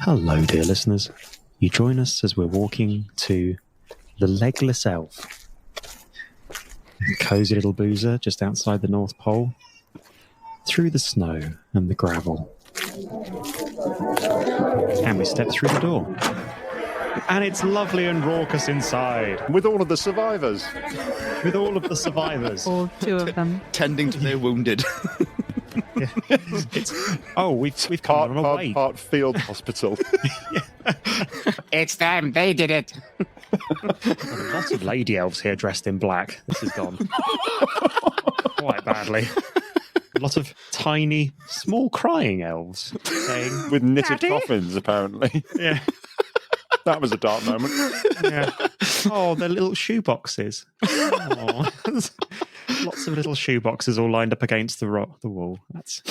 Hello, dear listeners. You join us as we're walking to the Legless Elf, a cosy little boozer just outside the North Pole, through the snow and the gravel. And we step through the door. And it's lovely and raucous inside. With all of the survivors. With all of the survivors. All two of them. Tending to their wounded. Yeah. We've come from away. Part field hospital. It's them. They did it. Lots of lady elves here dressed in black. This has gone quite badly. A lot of tiny, small crying elves saying, with knitted Daddy? coffins, apparently. yeah. That was a dark moment. Yeah. Oh, they're little shoe boxes. Oh. Lots of little shoe boxes all lined up against the wall. That's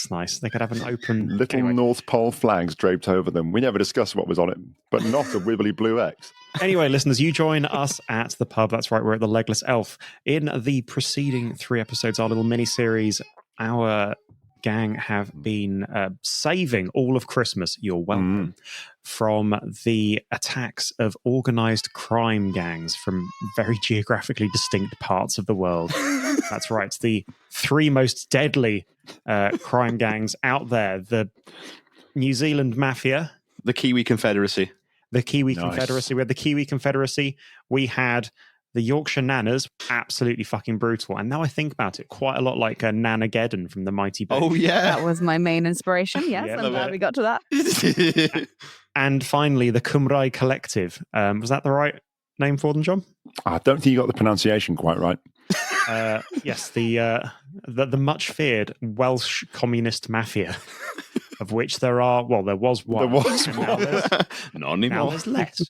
nice. They could have an open... Little North Pole flags draped over them. We never discussed what was on it, but not a wibbly blue X. Anyway, listeners, you join us at the pub. That's right, we're at the Legless Elf. In the preceding 3 episodes, our little mini-series, our gang have been saving all of Christmas, you're welcome, from the attacks of organised crime gangs from very geographically distinct parts of the world. That's right, it's the 3 most deadly crime gangs out there. The New Zealand Mafia. The Kiwi Confederacy. The Kiwi Confederacy. We had the Kiwi Confederacy. We had the Yorkshire Nanas, absolutely fucking brutal. And now I think about it, quite a lot like a Nanageddon from the Mighty Boosh. Oh, yeah. That was my main inspiration. Yes, Yeah, I'm glad we got to that. And finally, the Cymraeg Collective. Was that the right name for them, John? I don't think you got the pronunciation quite right. Yes, the much feared Welsh communist mafia, of which there was one. There was and now there's, Not anymore. now there's less.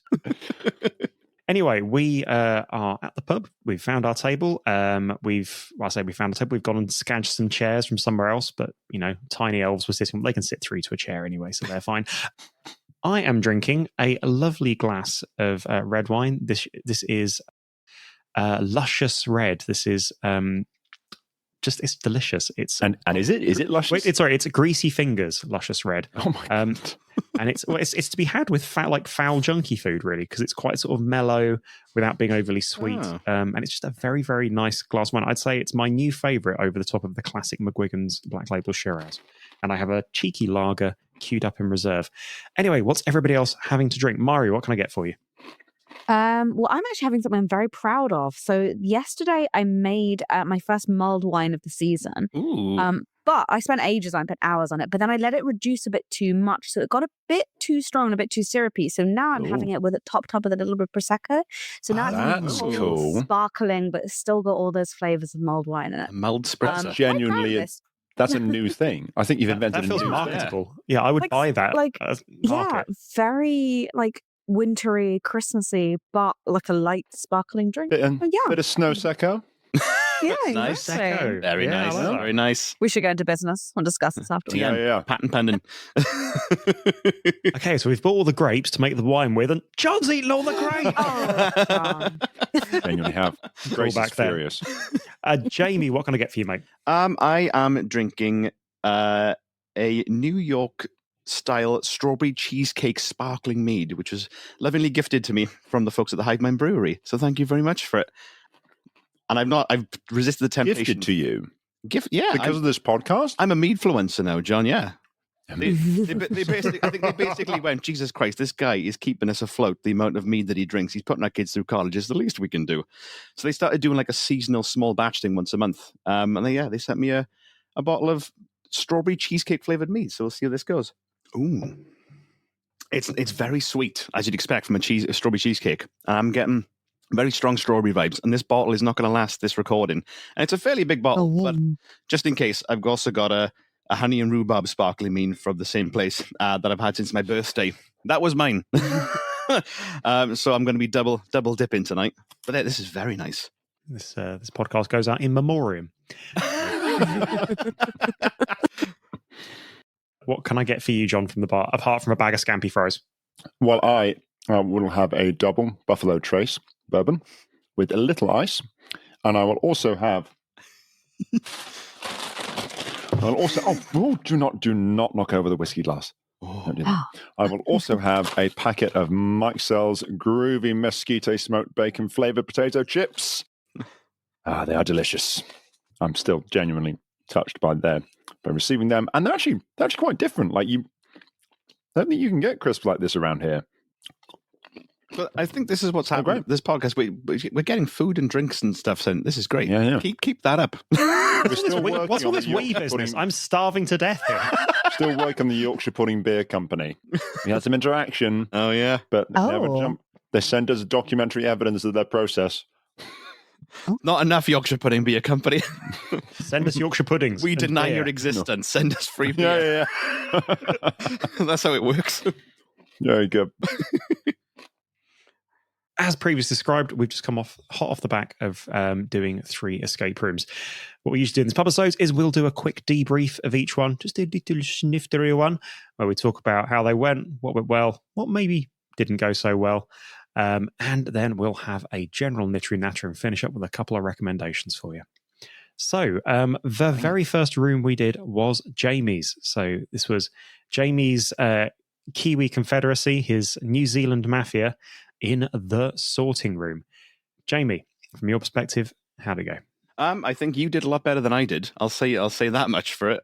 Anyway, we are at the pub. We've found our table. We found a table. We've gone and scadged some chairs from somewhere else, but tiny elves were sitting. They can sit 3 to a chair anyway, so they're fine. I am drinking a lovely glass of red wine. This is luscious red. This is it's delicious. It's And is it luscious? It's Greasy Fingers Luscious Red. Oh my God. And it's to be had with foul junky food, really, because it's quite sort of mellow without being overly sweet. Oh. And it's just a very, very nice glass of wine. I'd say it's my new favourite over the top of the classic McGuigan's Black Label Shiraz. And I have a cheeky lager queued up in reserve. Anyway, what's everybody else having to drink? Mario, what can I get for you? Well, I'm actually having something I'm very proud of. So yesterday I made my first mulled wine of the season. Ooh. But I spent ages on it, put hours on it, but then I let it reduce a bit too much. So it got a bit too strong and a bit too syrupy. So now I'm having it with it topped up with a little bit of Prosecco. So now that's it's cool. sparkling, but it's still got all those flavors of mulled wine in it. Mulled spritzer. Genuinely, that's a new thing. I think you've invented That feels a new marketable. Yeah, I would buy that. Yeah, very wintry, Christmassy, but like a light sparkling drink. bit Yeah. of snow secco. Yeah, Nice. exactly. Very Yeah, nice. I like that. Very nice. We should go into business and discuss this afterwards. TM. Yeah. Patent pending. Okay, so we've bought all the grapes to make the wine with, and John's eating all the grapes. Oh, God. Genuinely have. Grace back is there. furious. Jamie, what can I get for you, mate? I am drinking a New York style strawberry cheesecake sparkling mead, which was lovingly gifted to me from the folks at the Hive Mind Brewery. So thank you very much for it. And I've resisted the temptation. Gifted to you. Yeah. Because of this podcast? I'm a meadfluencer now, John, yeah. They basically went, Jesus Christ, this guy is keeping us afloat, the amount of mead that he drinks. He's putting our kids through college. It's the least we can do. So they started doing like a seasonal small batch thing once a month. And they sent me a bottle of strawberry cheesecake flavored mead. So we'll see how this goes. Ooh. It's very sweet, as you'd expect from a strawberry cheesecake. I'm getting very strong strawberry vibes, and this bottle is not going to last this recording. And it's a fairly big bottle, but just in case, I've also got a honey and rhubarb sparkling mead from the same place that I've had since my birthday. That was mine. So I'm going to be double dipping tonight. But this is very nice. This podcast goes out in memoriam. What can I get for you, John, from the bar, apart from a bag of Scampi fries? Well, I will have a double Buffalo Trace bourbon with a little ice, and I will also have. Do not knock over the whiskey glass. Don't do that. I will also have a packet of Mike Sell's groovy mosquito smoked bacon flavored potato chips. They are delicious. I'm still genuinely touched by receiving them, and they're actually quite different. Like I don't think you can get crisps like this around here. But I think this is what's happening. This podcast, we're getting food and drinks and stuff sent. This is great. Yeah. Keep that up. What's all this wee business? I'm starving to death here. Still work on the Yorkshire Pudding Beer Company. We had some interaction. Oh yeah, but never jump. They sent us documentary evidence of their process. Not enough Yorkshire Pudding Beer Company. Send us Yorkshire puddings. We deny your existence. No. Send us free beer. Yeah. That's how it works. Very good. As previously described, we've just come hot off the back of doing 3 escape rooms. What we usually do in this episode is we'll do a quick debrief of each one, just a little sniftery one, where we talk about how they went, what went well, what maybe didn't go so well, and then we'll have a general nittery natter and finish up with a couple of recommendations for you. So the very first room we did was Jamie's. So this was Jamie's Kiwi Confederacy, his New Zealand Mafia, in the sorting room. Jamie, from your perspective, how'd it go? I think you did a lot better than I did. I'll say that much for it.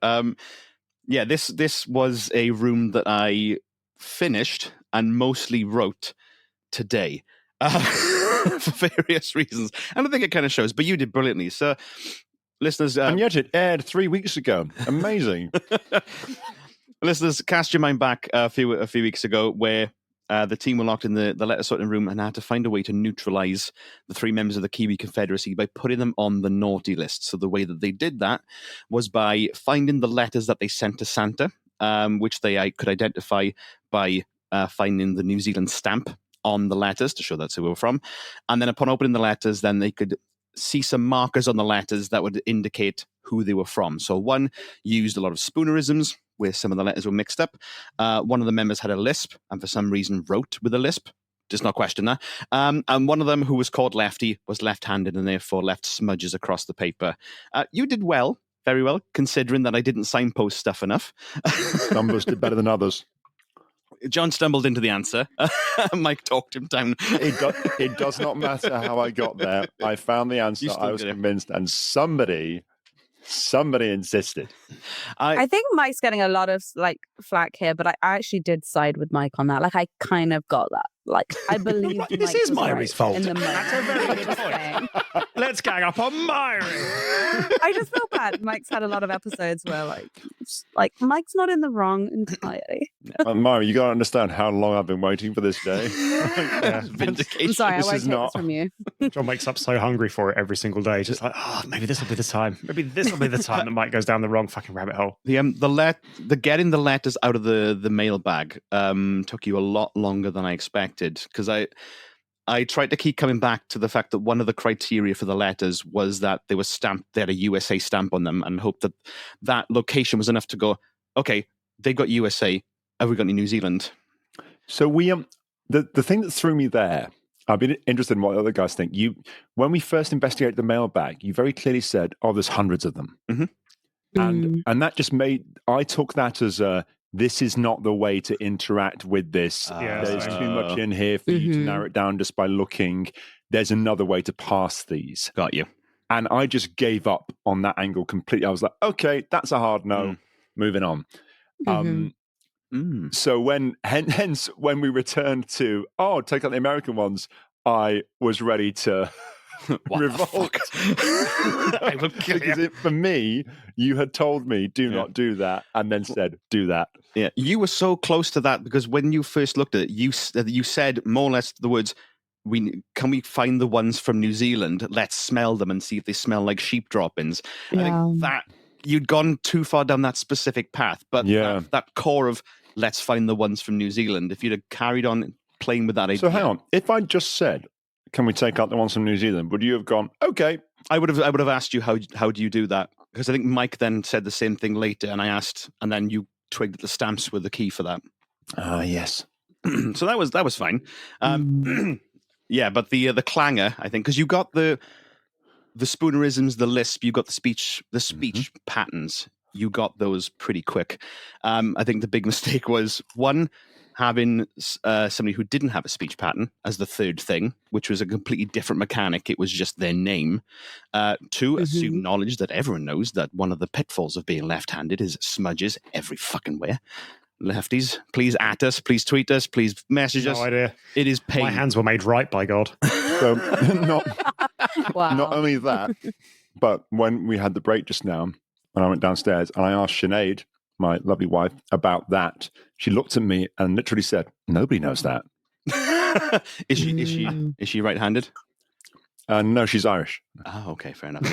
This was a room that I finished and mostly wrote today for various reasons. And I think it kind of shows, but you did brilliantly. So, listeners... and yet it aired 3 weeks ago. Amazing. Listeners, cast your mind back a few weeks ago where the team were locked in the letter sorting room and had to find a way to neutralize the 3 members of the Kiwi Confederacy by putting them on the naughty list. So the way that they did that was by finding the letters that they sent to Santa, which they could identify by finding the New Zealand stamp on the letters to show that's who we were from. And then upon opening the letters, then they could see some markers on the letters that would indicate who they were from. So one used a lot of spoonerisms, where some of the letters were mixed up. One of the members had a lisp, and for some reason wrote with a lisp. Just not question that. And one of them, who was called Lefty, was left-handed and therefore left smudges across the paper. You did well, very well, considering that I didn't signpost stuff enough. Numbers did better than others. John stumbled into the answer. Mike talked him down. It does not matter how I got there. I found the answer. I was convinced, and somebody insisted. I think Mike's getting a lot of flack here, but I actually did side with Mike on that. I kind of got that. I believe this is Myri's fault. In the That's a very good point. Let's gang up on Myri. I just feel bad. Mike's had a lot of episodes where Mike's not in the wrong entirely. Myri, you got to understand how long I've been waiting for this day. Vindication. I'm sorry, I won't take this from you. John wakes up so hungry for it every single day. Just maybe this will be the time. Maybe this will be the time that Mike goes down the wrong fucking rabbit hole. The getting the letters out of the mailbag took you a lot longer than I expected, because I tried to keep coming back to the fact that one of the criteria for the letters was that they were stamped, they had a USA stamp on them, and hoped that location was enough to go, okay, they've got USA, have we got any New Zealand? So the thing that threw me there, I've been interested in what other guys think. When we first investigated the mailbag, you very clearly said, there's hundreds of them. Mm-hmm. And that just I took that as this is not the way to interact with this. There's too much in here for you to narrow it down just by looking. There's another way to pass these. Got you. And I just gave up on that angle completely. I was like, okay, that's a hard no. Moving on. So hence when we returned to, take out the American ones, I was ready to revolt. I will kill you. For me, you had told me, do not do that, and then said, do that. Yeah, you were so close to that because when you first looked at it, you said more or less the words, can we find the ones from New Zealand? Let's smell them and see if they smell like sheep droppings. I think that you'd gone too far down that specific path, but that core of let's find the ones from New Zealand, if you'd have carried on playing with that idea. So hang on, if I just said, can we take out the ones from New Zealand? Would you have gone, okay? I would have asked you, how do you do that? Because I think Mike then said the same thing later, and I asked, and then you twigged that the stamps were the key for that. Yes. So that was fine. Yeah, but the clangor, I think, because you got the spoonerisms, the lisp, you got the speech patterns. you got those pretty quick. I think the big mistake was, one, having somebody who didn't have a speech pattern as the third thing, which was a completely different mechanic. It was just their name. Two, assume knowledge that everyone knows that one of the pitfalls of being left-handed is smudges every fucking where. Lefties, please at us, please tweet us, please message us. No idea. It is pain. My hands were made right by God. So Wow. not only that, but when we had the break just now, and I went downstairs and I asked Sinead, my lovely wife, about that, she looked at me and literally said, "Nobody knows that." Is she right-handed? No, she's Irish. Oh, okay, fair enough.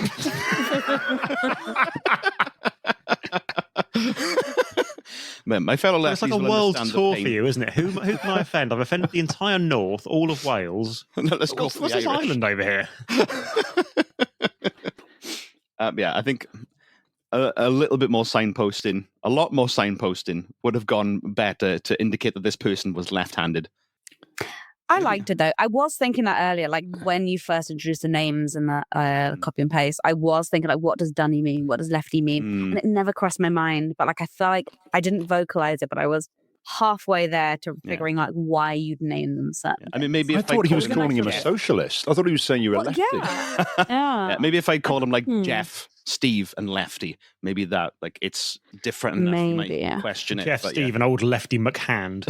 Man, my fellow lefties It's like a will world understand tour the pain. for you, isn't it? Who can I offend? I've offended the entire north, all of Wales. No, let's go What's for the this Irish. island over here? Yeah, I think a little bit more signposting, a lot more signposting would have gone better to indicate that this person was left-handed. I liked it though. I was thinking that earlier, like when you first introduced the names and the copy and paste, I was thinking like, what does Dunny mean? What does Lefty mean? And it never crossed my mind. But like, I felt like I didn't vocalize it, but I was halfway there to figuring out why you'd name them certain. I mean, maybe I if thought he was called calling him a Jeff. socialist. I thought he was saying you were lefty. Yeah. Yeah, maybe if I called him like Jeff, Steve, and Lefty, maybe that like it's different enough. You Maybe, might yeah. question it. Jeff, but Steve, an old lefty McHand.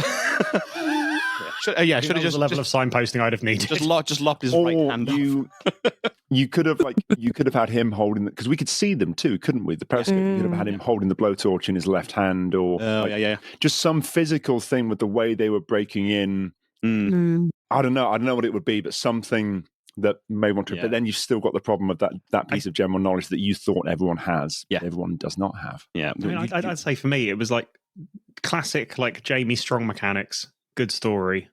Should That have was just the level of signposting I'd have needed. just lopped his Or right hand off. you could have had him holding because we could see them too, couldn't we? The periscope. You could have had him holding the blowtorch in his left hand, or just some physical thing with the way they were breaking in. I don't know what it would be, but something that may want to. Yeah. But then you've still got the problem of that piece of general knowledge that you thought everyone has, Yeah. but everyone does not have. Yeah, I mean, I'd say for me, it was like classic, like Jamie Strong mechanics, good story,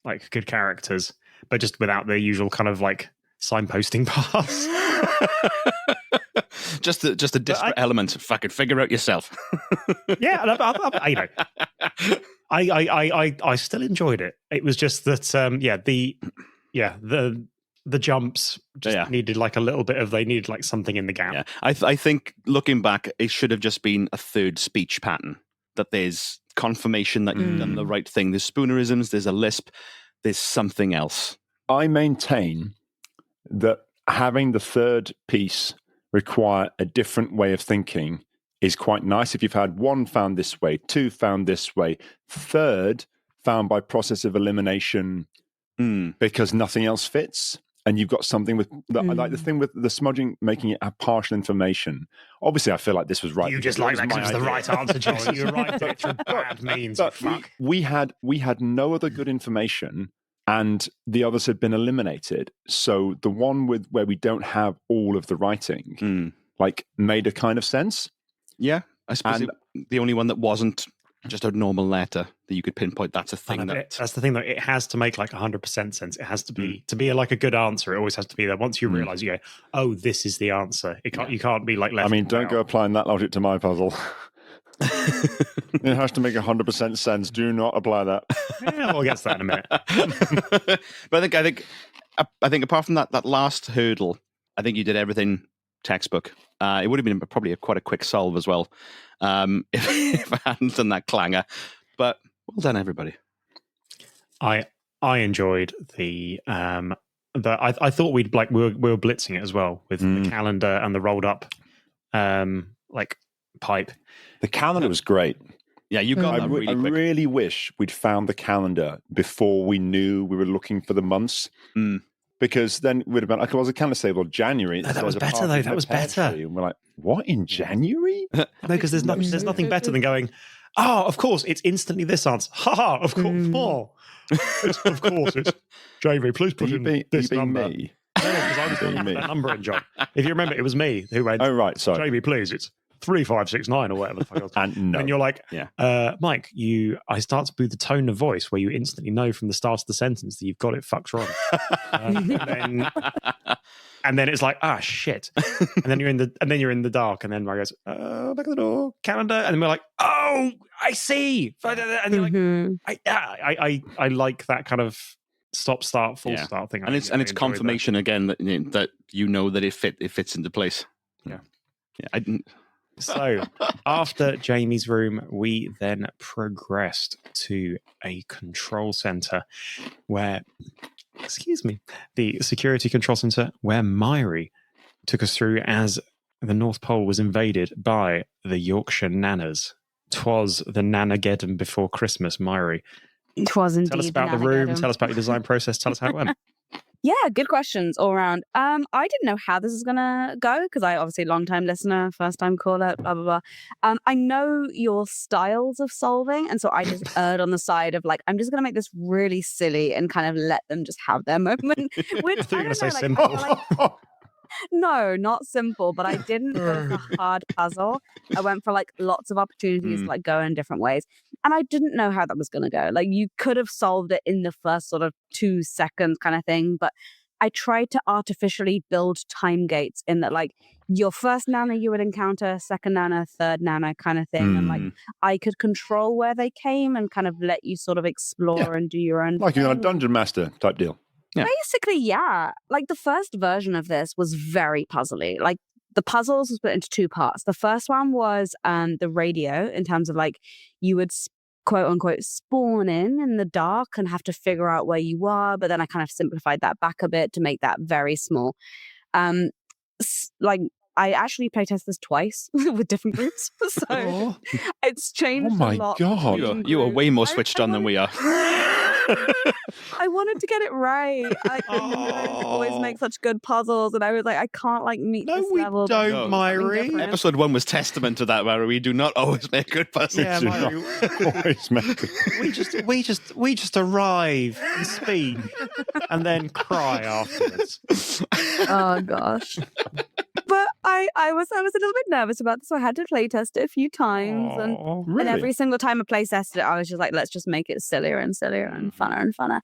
like good characters, but just without the usual kind of like signposting parts. just a disparate element. Fucking figure out yourself. Yeah, and I still enjoyed it. It was just that, the jumps just needed like a little bit of. They needed like something in the gap. Yeah, I think looking back, it should have just been a third speech pattern. That there's confirmation that you've done the right thing. There's spoonerisms. There's a lisp. There's something else. I maintain that having the third piece require a different way of thinking is quite nice. If you've had one found this way, two found this way, third found by process of elimination because nothing else fits, and you've got something with like the thing with the smudging, making it have partial information. Obviously, I feel like this was right. You just like that because it was the right answer, John. You're right. It's through bad means. But Fuck. we had no other good information, and the others had been eliminated. So the one where we don't have all of the writing, like, made a kind of sense. Yeah, I suppose the only one that wasn't just a normal letter that you could pinpoint. That's a thing. That's the thing, though. It has to make like 100% sense. It has to be like a good answer. It always has to be there. Once you realize, you go, "Oh, this is the answer." You can't be like left. I mean, don't go applying that logic to my puzzle. It has to make 100% sense. Do not apply that. Yeah, we'll get to that in a minute. But I think apart from that last hurdle, I think you did everything textbook. It would have been probably quite a quick solve as well, if I hadn't done that clanger. But well done, everybody. I enjoyed the I thought we were blitzing it as well with the calendar and the rolled up like pipe. The calendar was great. Yeah, you got that really quick. I really wish we'd found the calendar before we knew we were looking for the months. Because then we'd have been like, well, the calendar say, well, January. No, that was better, though. That was better. And we're like, what, in January? No, because there's nothing better than going, oh, of course, it's instantly this answer. Ha ha, of course. Oh. Of course, it's Jamie, please put in this number. Me? No, because I was going to that number in, John. If you remember, it was me who went, oh, right, sorry. Jamie, please, it's 3569 or whatever the fuck else. And you're like, Mike, I start to do the tone of voice where you instantly know from the start of the sentence that you've got it fucked wrong. And then it's like, shit. And then you're in the dark, and then Mike goes, back at the door, calendar, and then we're like, oh, I see. And you're like, I like that kind of stop, start, full start thing. And it's confirmation again that you know that it fits into place. Yeah. I didn't. So, after Jamie's room, we then progressed to a control center where, the security control center where Myri took us through as the North Pole was invaded by the Yorkshire Nanas. 'Twas the Nanageddon before Christmas, Myri. It was indeed. Tell us about the room, tell us about your design process, tell us how it went. Yeah, good questions all around. I didn't know how this is gonna go because I obviously long time listener, first time caller, blah blah blah. I know your styles of solving, and so I just erred on the side of like I'm just gonna make this really silly and kind of let them just have their moment. Which I thought you were going to say I simple. feel like- no, not simple, but I didn't go for hard puzzle. I went for like lots of opportunities to like go in different ways. And I didn't know how that was going to go. Like you could have solved it in the first sort of 2 seconds kind of thing, but I tried to artificially build time gates in that like your first nana you would encounter, second nana, third nana kind of thing. And like I could control where they came and kind of let you sort of explore and do your own Like you're a thing. dungeon master type deal. Yeah. Basically, yeah. Like the first version of this was very puzzly. Like the puzzles was split into 2 parts. The first one was the radio in terms of like you would quote unquote spawn in the dark and have to figure out where you are. But then I kind of simplified that back a bit to make that very small. Like I actually playtested this twice with different groups, so it's changed Oh my a lot. God. between You are way groups. more switched on than we are. I wanted to get it right. Like, you guys always make such good puzzles, and I was like, I can't like meet No, this we level. don't, Do something Myri. different. Episode 1 was testament to that, where we do not always make good puzzles. Yeah, Do Myri, not always make it. we just arrive and speak and then cry afterwards. Oh gosh. But I was a little bit nervous about this. So I had to play test it a few times, and Aw. Really? every single time I play tested it, I was just like, let's just make it sillier and sillier and funner and funner.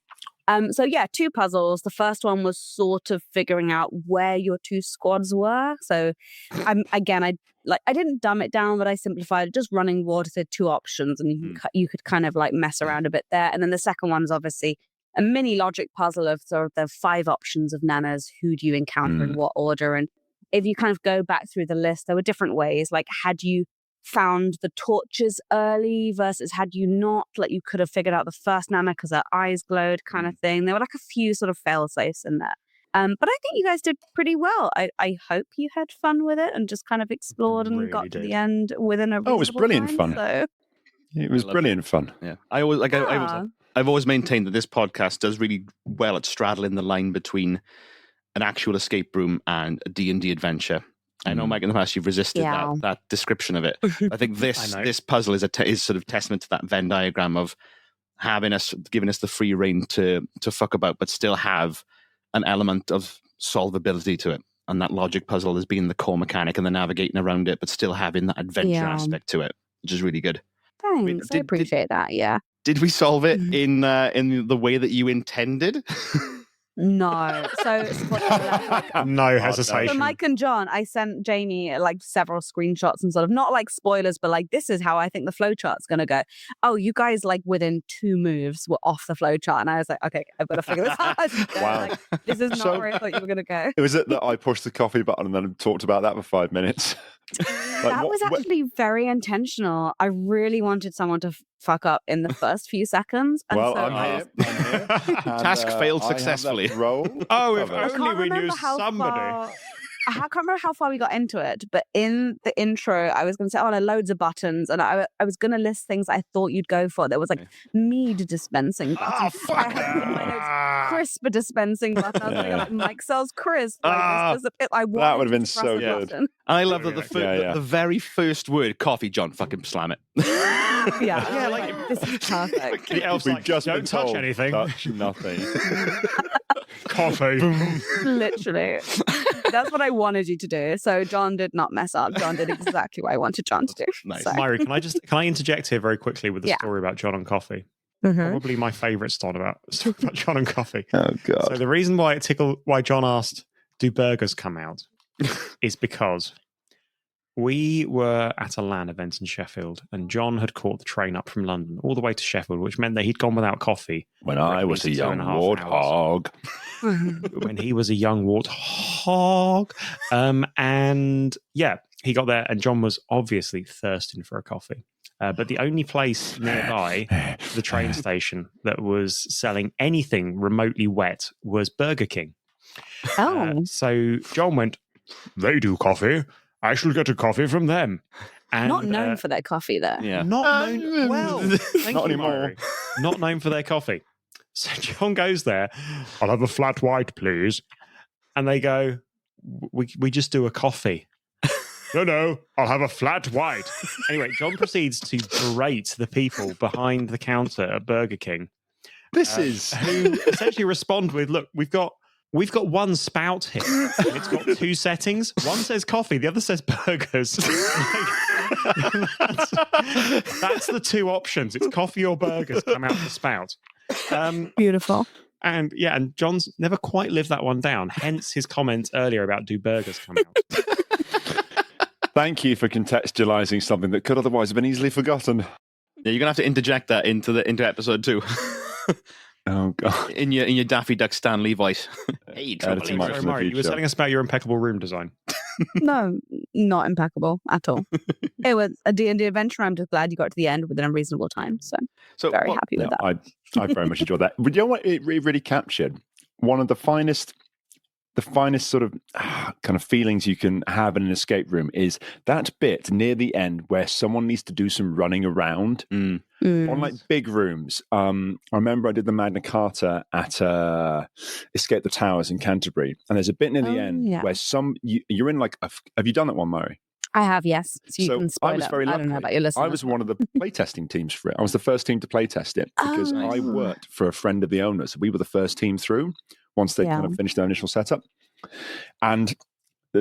So yeah, 2 puzzles. The first one was sort of figuring out where your 2 squads were. So I didn't dumb it down, but I simplified it. Just running water to 2 options, and you could kind of like mess around a bit there. And then the second one is obviously a mini logic puzzle of sort of the 5 options of nanas. Who do you encounter in what order? And if you kind of go back through the list, there were different ways. Like, had you found the torches early versus had you not, like you could have figured out the first nana because her eyes glowed kind of thing. There were like a few sort of fail safes in there. But I think you guys did pretty well. I hope you had fun with it and just kind of explored and Really got to did. the end within a Oh, it was reasonable brilliant time, fun. So. It was brilliant fun. Yeah, I always like. I've always maintained that this podcast does really well at straddling the line between an actual escape room and a D&D adventure. I know, Mike, in the past you've resisted that description of it. I think this puzzle is is sort of testament to that Venn diagram of giving us the free rein to fuck about, but still have an element of solvability to it. And that logic puzzle as being the core mechanic and the navigating around it, but still having that adventure aspect to it, which is really good. Thanks. I appreciate that. Yeah. Did we solve it in the way that you intended? No. So No hesitation. for Mike and John, I sent Jamie like several screenshots and sort of not like spoilers, but like this is how I think the flowchart's gonna go. Oh, you guys like within 2 moves were off the flowchart, and I was like, okay, I've got to figure this out. Wow. Like, this is not So- where I thought you were gonna go. Was it that I pushed the coffee button and then talked about that for 5 minutes? That was actually very intentional. I really wanted someone to fuck up in the first few seconds. And Well, so I'm here. And, Task failed I have that successfully. Role Oh, if covered. I only can't we knew remember how somebody. far. I can't remember how far we got into it, but in the intro, I was going to say, oh, there are loads of buttons, and I was going to list things I thought you'd go for. There was like mead dispensing button. Oh, fuck I had in my notes, crisp dispensing button. I was going to like Mike sells crisp. Like, I That would have been so good. And I love that Yeah, the very first word, coffee, John, fucking slam it. Yeah, like- this is perfect. The elf's We've like, just been don't touch told, anything. Touch nothing. Coffee. Literally. That's what I wanted you to do. So John did not mess up. John did exactly what I wanted John to do. Nice. So. Myri, can I interject here very quickly with the Yeah. story about John and coffee? Mhm. Probably my favourite story about John and coffee. Oh, God. So the reason why John asked, "Do burgers come out?" is because we were at a LAN event in Sheffield, and John had caught the train up from London all the way to Sheffield, which meant that he'd gone without coffee When for I at was a least young 2.5 warthog. when he was a young warthog. And yeah, he got there, and John was obviously thirsting for a coffee. But the only place nearby, the train station, that was selling anything remotely wet was Burger King. So John went, "They do coffee. I shall get a coffee from them." And, Not known for their coffee, though. Yeah. Not known. Well, thank Not you, anymore. Mary. Not known for their coffee. So John goes there. "I'll have a flat white, please." And they go, "We just do a coffee." No, I'll have a flat white. Anyway, John proceeds to berate the people behind the counter at Burger King. This is who essentially respond with, "Look, we've got one spout here, and it's got two settings. One says coffee, the other says burgers." That's the two options. It's coffee or burgers come out the spout. Beautiful. And John's never quite lived that one down. Hence his comment earlier about do burgers come out. Thank you for contextualizing something that could otherwise have been easily forgotten. Yeah, you're gonna have to interject that into episode 2. Oh god! In your Daffy Duck Stan Lee voice. Hey, trouble. Editing Mark from the Mari, you were future. telling us about your impeccable room design. No, not impeccable at all. It was a D&D adventure. I'm just glad you got to the end within a reasonable time. So very happy with that. I very much enjoyed that. But you know what it really captured? One of the finest sort of kind of feelings you can have in an escape room is that bit near the end where someone needs to do some running around on like big rooms. I remember I did the Magna Carta at Escape the Towers in Canterbury, and there's a bit near the end where you're in like have you done that one, Murray? I have, yes. So you can spoil I was it. very lucky. I don't know about your listeners. I was one of the playtesting teams for it. I was the first team to playtest it because I worked for a friend of the owners. We were the first team through once they kind of finished their initial setup. And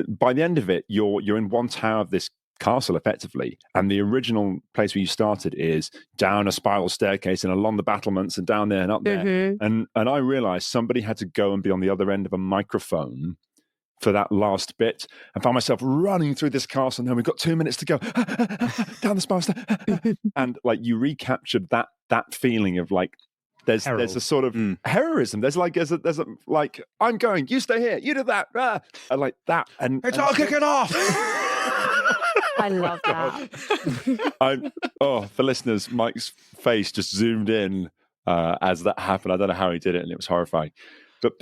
by the end of it, you're in one tower of this castle effectively, and the original place where you started is down a spiral staircase and along the battlements and down there and up there. And I realized somebody had to go and be on the other end of a microphone for that last bit, and found myself running through this castle. And then we've got 2 minutes to go down the spiral stair, and like you recaptured that feeling of like there's a sort of heroism. There's a like I'm going, you stay here, you do that, and like that, and It's all kicking off. I love that. For listeners, Mike's face just zoomed in as that happened. I don't know how he did it, and it was horrifying. But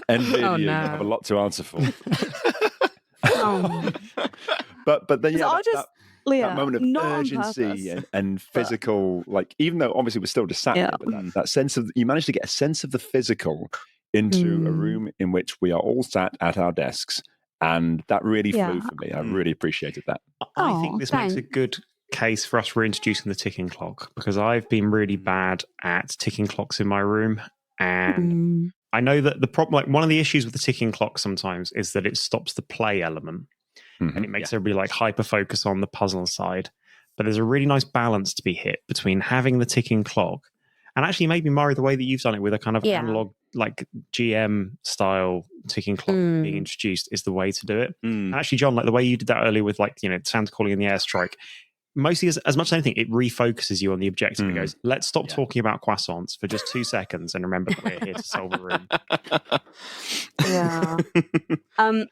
NVIDIA, you have a lot to answer for. But then that moment of urgency and physical, like even though obviously we're still just sat there, but that sense of, you managed to get a sense of the physical into a room in which we are all sat at our desks, and that really flew for me. I really appreciated that. I think this makes a good case for us reintroducing the ticking clock, because I've been really bad at ticking clocks in my room, and I know that the problem, like one of the issues with the ticking clock sometimes is that it stops the play element. And it makes everybody like hyper focus on the puzzle side. But there's a really nice balance to be hit between having the ticking clock and actually maybe, Mari, the way that you've done it with a kind of analog, like GM style ticking clock being introduced is the way to do it. And actually, John, like the way you did that earlier with like, Santa calling in the airstrike, mostly as much as anything, it refocuses you on the objective. It goes, let's stop talking about croissants for just 2 seconds and remember that we're here to solve a room.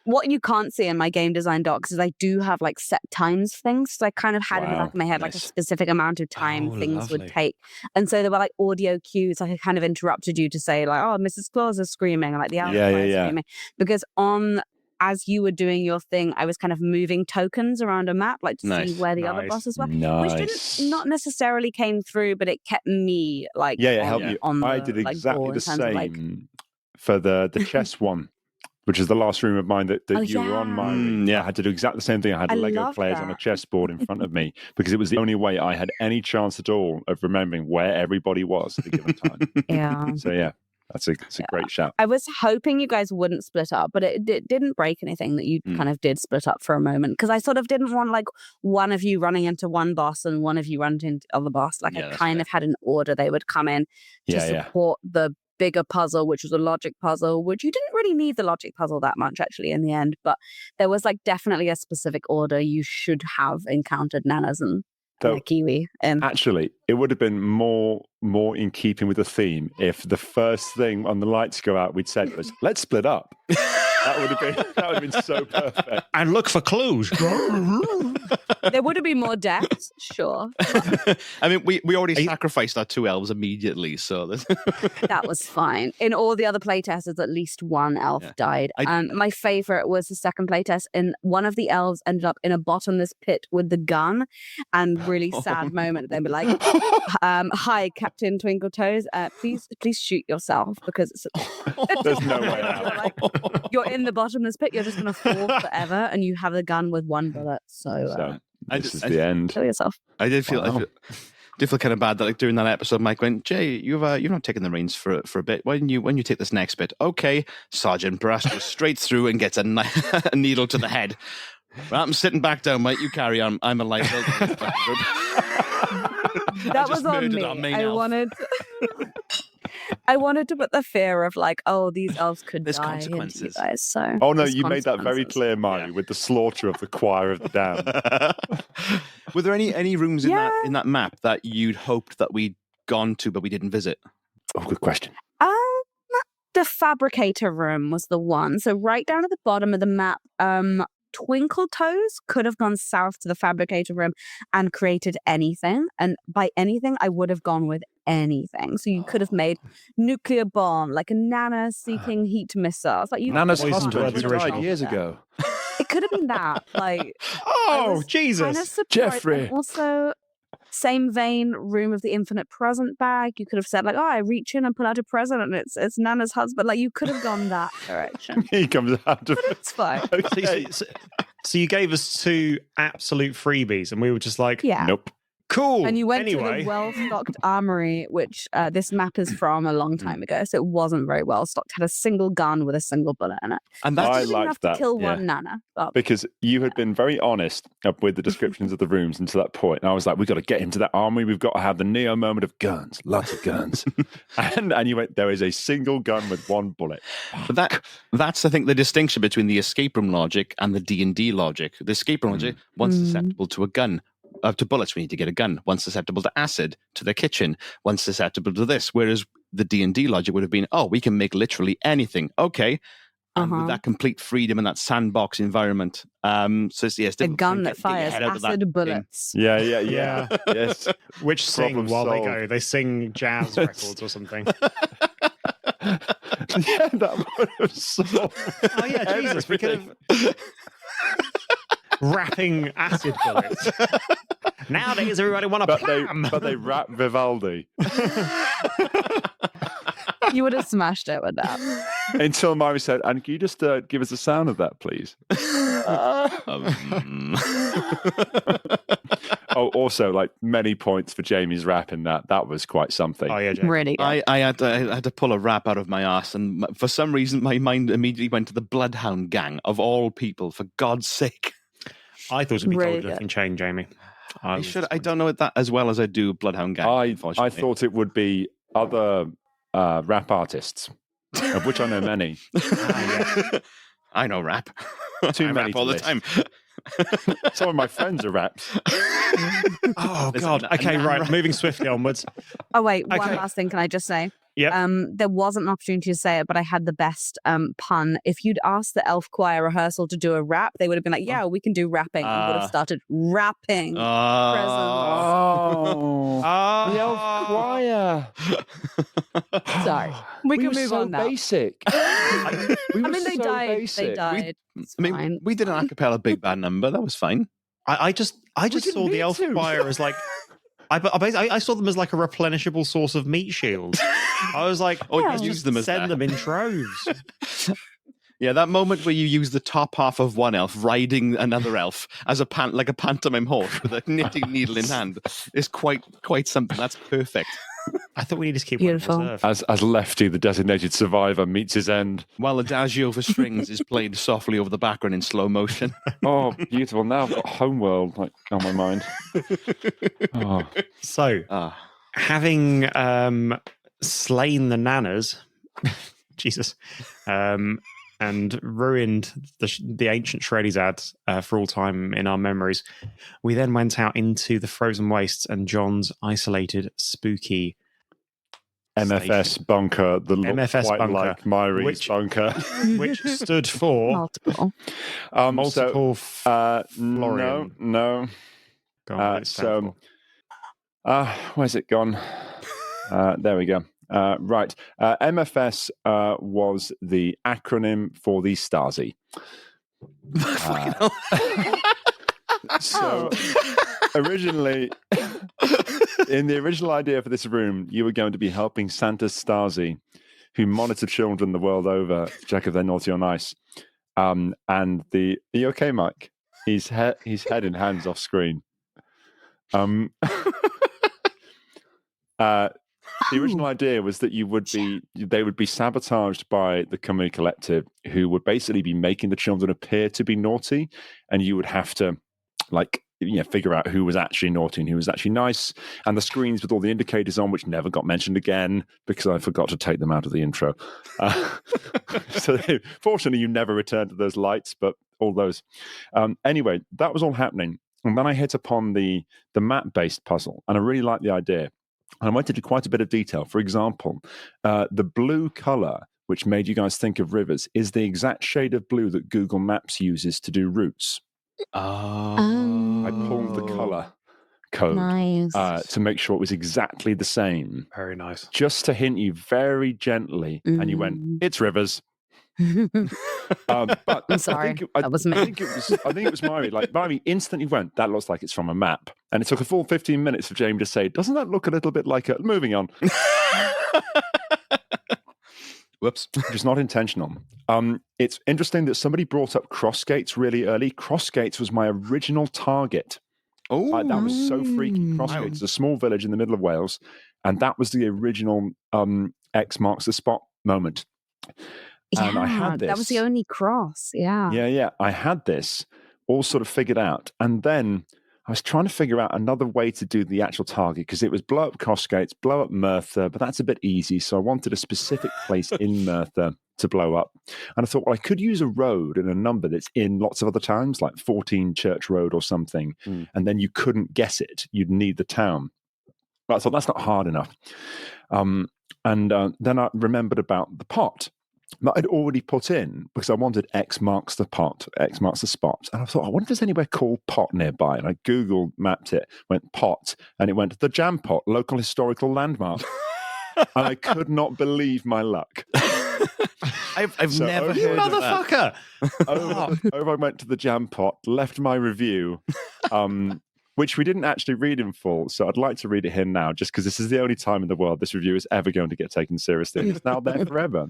What you can't see in my game design docs is I do have like set times things. So I kind of had in the back of my head like a specific amount of time things would take. And so there were like audio cues. Like I kind of interrupted you to say like, oh, Mrs. Claus is screaming, like the owl is screaming. Because as you were doing your thing, I was kind of moving tokens around a map, like to see where the other bosses were, which not necessarily came through, but it kept me like it helped you. I did exactly the same for the chess one, which is the last room of mine that you were on. I had to do exactly the same thing. I had Lego players on a chessboard in front of me because it was the only way I had any chance at all of remembering where everybody was at a given time. So That's a great shout. I was hoping you guys wouldn't split up, but it didn't break anything that you kind of did split up for a moment, because I sort of didn't want like one of you running into one boss and one of you running into the other boss. Like I kind of had an order they would come in to support the bigger puzzle, which was a logic puzzle, which you didn't really need the logic puzzle that much actually in the end, but there was like definitely a specific order you should have encountered Nanas and Though, kiwi. actually, it would have been more in keeping with the theme if the first thing on the lights go out we'd said was, let's split up. That would have been so perfect. And look for clues. There would have been more deaths, sure. I mean, we already sacrificed our 2 elves immediately, so That was fine. In all the other playtests, at least one elf died. And my favorite was the second playtest, and one of the elves ended up in a bottomless pit with the gun. And really sad moment. They'd be like, "Hi, Captain Twinkle Toes. Please shoot yourself because it's there's no way out." Like, you're in the bottomless pit. You're just going to fall forever, and you have a gun with 1 bullet. So this is the end. Kill yourself. I did feel kind of bad that like during that episode, Mike went, "Jay, you've not taken the reins for a bit. When you take this next bit, okay?" Sergeant Brass goes straight through and gets a needle to the head. Well, I'm sitting back down, mate. You carry on. I'm a liability. That was on me. I wanted to put the fear of like, oh, these elves could There's die consequences. into you guys. So Oh no, you made that very clear, Mari, with the slaughter of the choir of the damned. Were there any rooms in that map that you'd hoped that we'd gone to but we didn't visit? Oh, good question. The fabricator room was the one. So right down at the bottom of the map, Twinkle Toes could have gone south to the fabricator room and created anything. And by anything, I would have gone with anything. So you could have made nuclear bomb, like a Nana seeking heat missiles. Like Nana's Poison husband Words who died original. years ago. It could have been that. Like, Oh, Jesus. kind of surprised. Jeffrey. And also, same vein, Room of the Infinite Present bag. You could have said like, oh, I reach in and pull out a present and it's Nana's husband. Like, you could have gone that direction. He comes out of But it's fine. Okay. So you gave us 2 absolute freebies, and we were just like, Yeah. Nope. cool. And you went to anyway. the well-stocked armory, which this map is from a long time ago, so it wasn't very well-stocked. Had a single gun with a single bullet in it. And I that's You didn't liked have that, to kill yeah. one Nana. But Because you had been very honest with the descriptions of the rooms until that point. And I was like, we've got to get into that armory. We've got to have the Neo moment of guns, lots of guns. and you went, there is a single gun with 1 bullet. But that's I think the distinction between the escape room logic and the D&D logic. The escape room logic, once susceptible to a gun. To bullets, we need to get a gun. Once susceptible to acid, to the kitchen. Once susceptible to this. Whereas the D&D logic would have been, we can make literally anything. Okay. And with that complete freedom and that sandbox environment. So it's a gun that fires acid bullets. Yeah. Yes. Which sing Problem while they solved. go. They sing jazz records or something. Yeah, that would have solved. Oh, yeah, Jesus. We could have... Rapping acid bullets. Nowadays, everybody want a plan. But they rap Vivaldi. You would have smashed it with that. Until Mari said, and can you just give us a sound of that, please? Oh, also, like many points for Jamie's rap in that. That was quite something. Oh, yeah, Jake. Really good. I had to pull a rap out of my ass, and for some reason, my mind immediately went to the Bloodhound Gang, of all people, for God's sake. I thought it'd be Really called good. Nothing Chain, Jamie. I don't know it that as well as I do Bloodhound Gang. I unfortunately. thought it would be other rap artists, of which I know many. I know rap. Too I many rap to all the list. time. Some of my friends are raps. Oh, There's God. a Okay, nan right. rap. Moving swiftly onwards. Oh, wait. One Okay. last thing. Can I just say? Yep. There wasn't an opportunity to say it, but I had the best pun. If you'd asked the elf choir rehearsal to do a rap, they would have been like, yeah, we can do rapping. And would have started rapping. Oh, the elf choir. Sorry. We can were move so on now. basic. I mean, they so died. basic. They died. It's I mean, fine. we did an a cappella big band number. That was fine. I just didn't saw the need elf to. choir as like... I saw them as like a replenishable source of meat shields. I was like, Oh, Yeah. you just use them as send that. them in troves. Yeah, that moment where you use the top half of one elf riding another elf as a like a pantomime horse with a knitting needle in hand is quite something. That's perfect. I thought we needed to keep Beautiful. one in reserve. As Lefty, the designated survivor, meets his end. While Adagio for strings is played softly over the background in slow motion. Oh, beautiful. Now I've got Homeworld like on my mind. Oh. So, having slain the nanas, Jesus, and ruined the ancient Shreddies ad for all time in our memories. We then went out into the frozen wastes, and John's isolated, spooky MFS station. bunker, the look MFS quite bunker, like Myri's bunker. which stood for Multiple. multiple No. Florian. Go on, what did it stand for? Where's it gone? There we go. Right. MFS was the acronym for the Stasi. So originally, in the original idea for this room, you were going to be helping Santa's Stasi, who monitor children the world over to check if they're naughty or nice. And are you okay, Mike? He's head and hands off screen. The original idea was that they would be sabotaged by the Cymru Collective, who would basically be making the children appear to be naughty, and you would have to figure out who was actually naughty and who was actually nice. And the screens with all the indicators on, which never got mentioned again because I forgot to take them out of the intro. Fortunately, you never returned to those lights, but all those. Anyway, that was all happening. And then I hit upon the map-based puzzle, and I really liked the idea. And I went into quite a bit of detail. For example, the blue color, which made you guys think of rivers, is the exact shade of blue that Google Maps uses to do routes. I pulled the color code to make sure it was exactly the same. Very nice. Just to hint you very gently, and you went, "It's rivers." But I'm sorry. That was me. I think it was Myri. Like Myri instantly went, "That looks like it's from a map." And it took a full 15 minutes for Jamie to say, "Doesn't that look a little bit like a..." Moving on. Whoops. Which is not intentional. It's interesting that somebody brought up Crossgates really early. Crossgates was my original target. Oh, that was so freaky. Crossgates is a small village in the middle of Wales, and that was the original X marks the spot moment. And I had this. That was the only cross. Yeah. Yeah. I had this all sort of figured out, and then I was trying to figure out another way to do the actual target, because it was blow up Crossgates, blow up Merthyr, but that's a bit easy. So I wanted a specific place in Merthyr to blow up. And I thought, well, I could use a road and a number that's in lots of other towns, like 14 Church Road or something. And then you couldn't guess it. You'd need the town. But I thought, that's not hard enough. And then I remembered about the pot that I'd already put in, because I wanted X marks the pot, X marks the spot. And I thought, I wonder if there's anywhere called Pot nearby. And I Google mapped it, went Pot, and it went the Jam Pot, local historical landmark. And I could not believe my luck. I've never heard of that. Motherfucker! Over I went to the Jam Pot, left my review, which we didn't actually read in full. So I'd like to read it here now, just because this is the only time in the world this review is ever going to get taken seriously. And it's now there forever.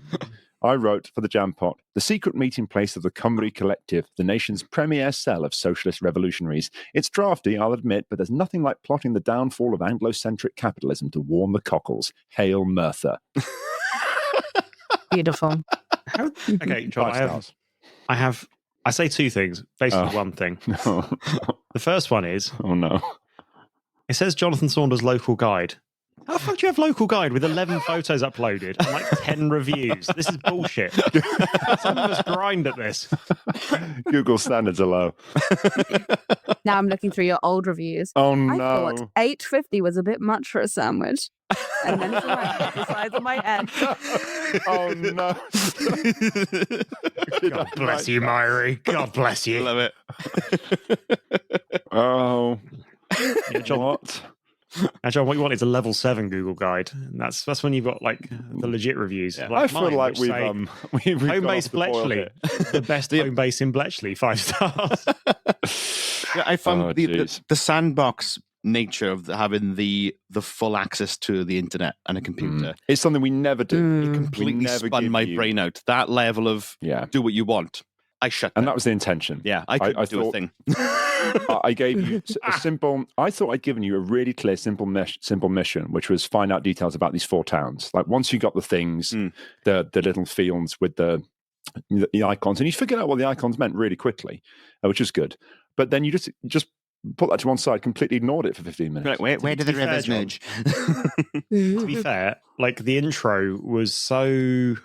I wrote for the Jam Pot, the secret meeting place of the Cymru Collective, the nation's premier cell of socialist revolutionaries. It's drafty, I'll admit, but there's nothing like plotting the downfall of Anglo-centric capitalism to warm the cockles. Hail Merthyr. Beautiful. Okay, John, I say two things, basically one thing. No. The first one is, Oh, no. it says Jonathan Saunders local guide. How the fuck do you have local guide with 11 photos uploaded and like 10 reviews? This is bullshit. Some of us grind at this. Google standards are low. Now I'm looking through your old reviews. Oh, no. I thought $8.50 was a bit much for a sandwich. And then it's the size of my head. Oh, no. God bless you, Myri. God bless you. Love it. Oh. Yeah, John, What? Now, John, what you want is a level 7 Google guide. And that's when you've got like the legit reviews. Yeah. Like I feel mine, like which we've say, gone home off base the boil Bletchley, here. the best home base in Bletchley, 5 stars. Yeah, I found Oh, the jeez. sandbox nature of having the full access to the internet and a computer. It's something we never do. It We completely never spun give my you- brain out. That level of Yeah. do what you want. I shut And down. that was the intention. Yeah, I couldn't do a thought- thing. I gave you a simple. I thought I'd given you a really clear, simple mission, which was find out details about these 4 towns. Like once you got the things, the little fields with the icons, and you figured out what the icons meant really quickly, which was good. But then you just put that to one side, completely ignored it for 15 minutes. Where do the be fair, rivers John, merge? To be fair, like the intro was so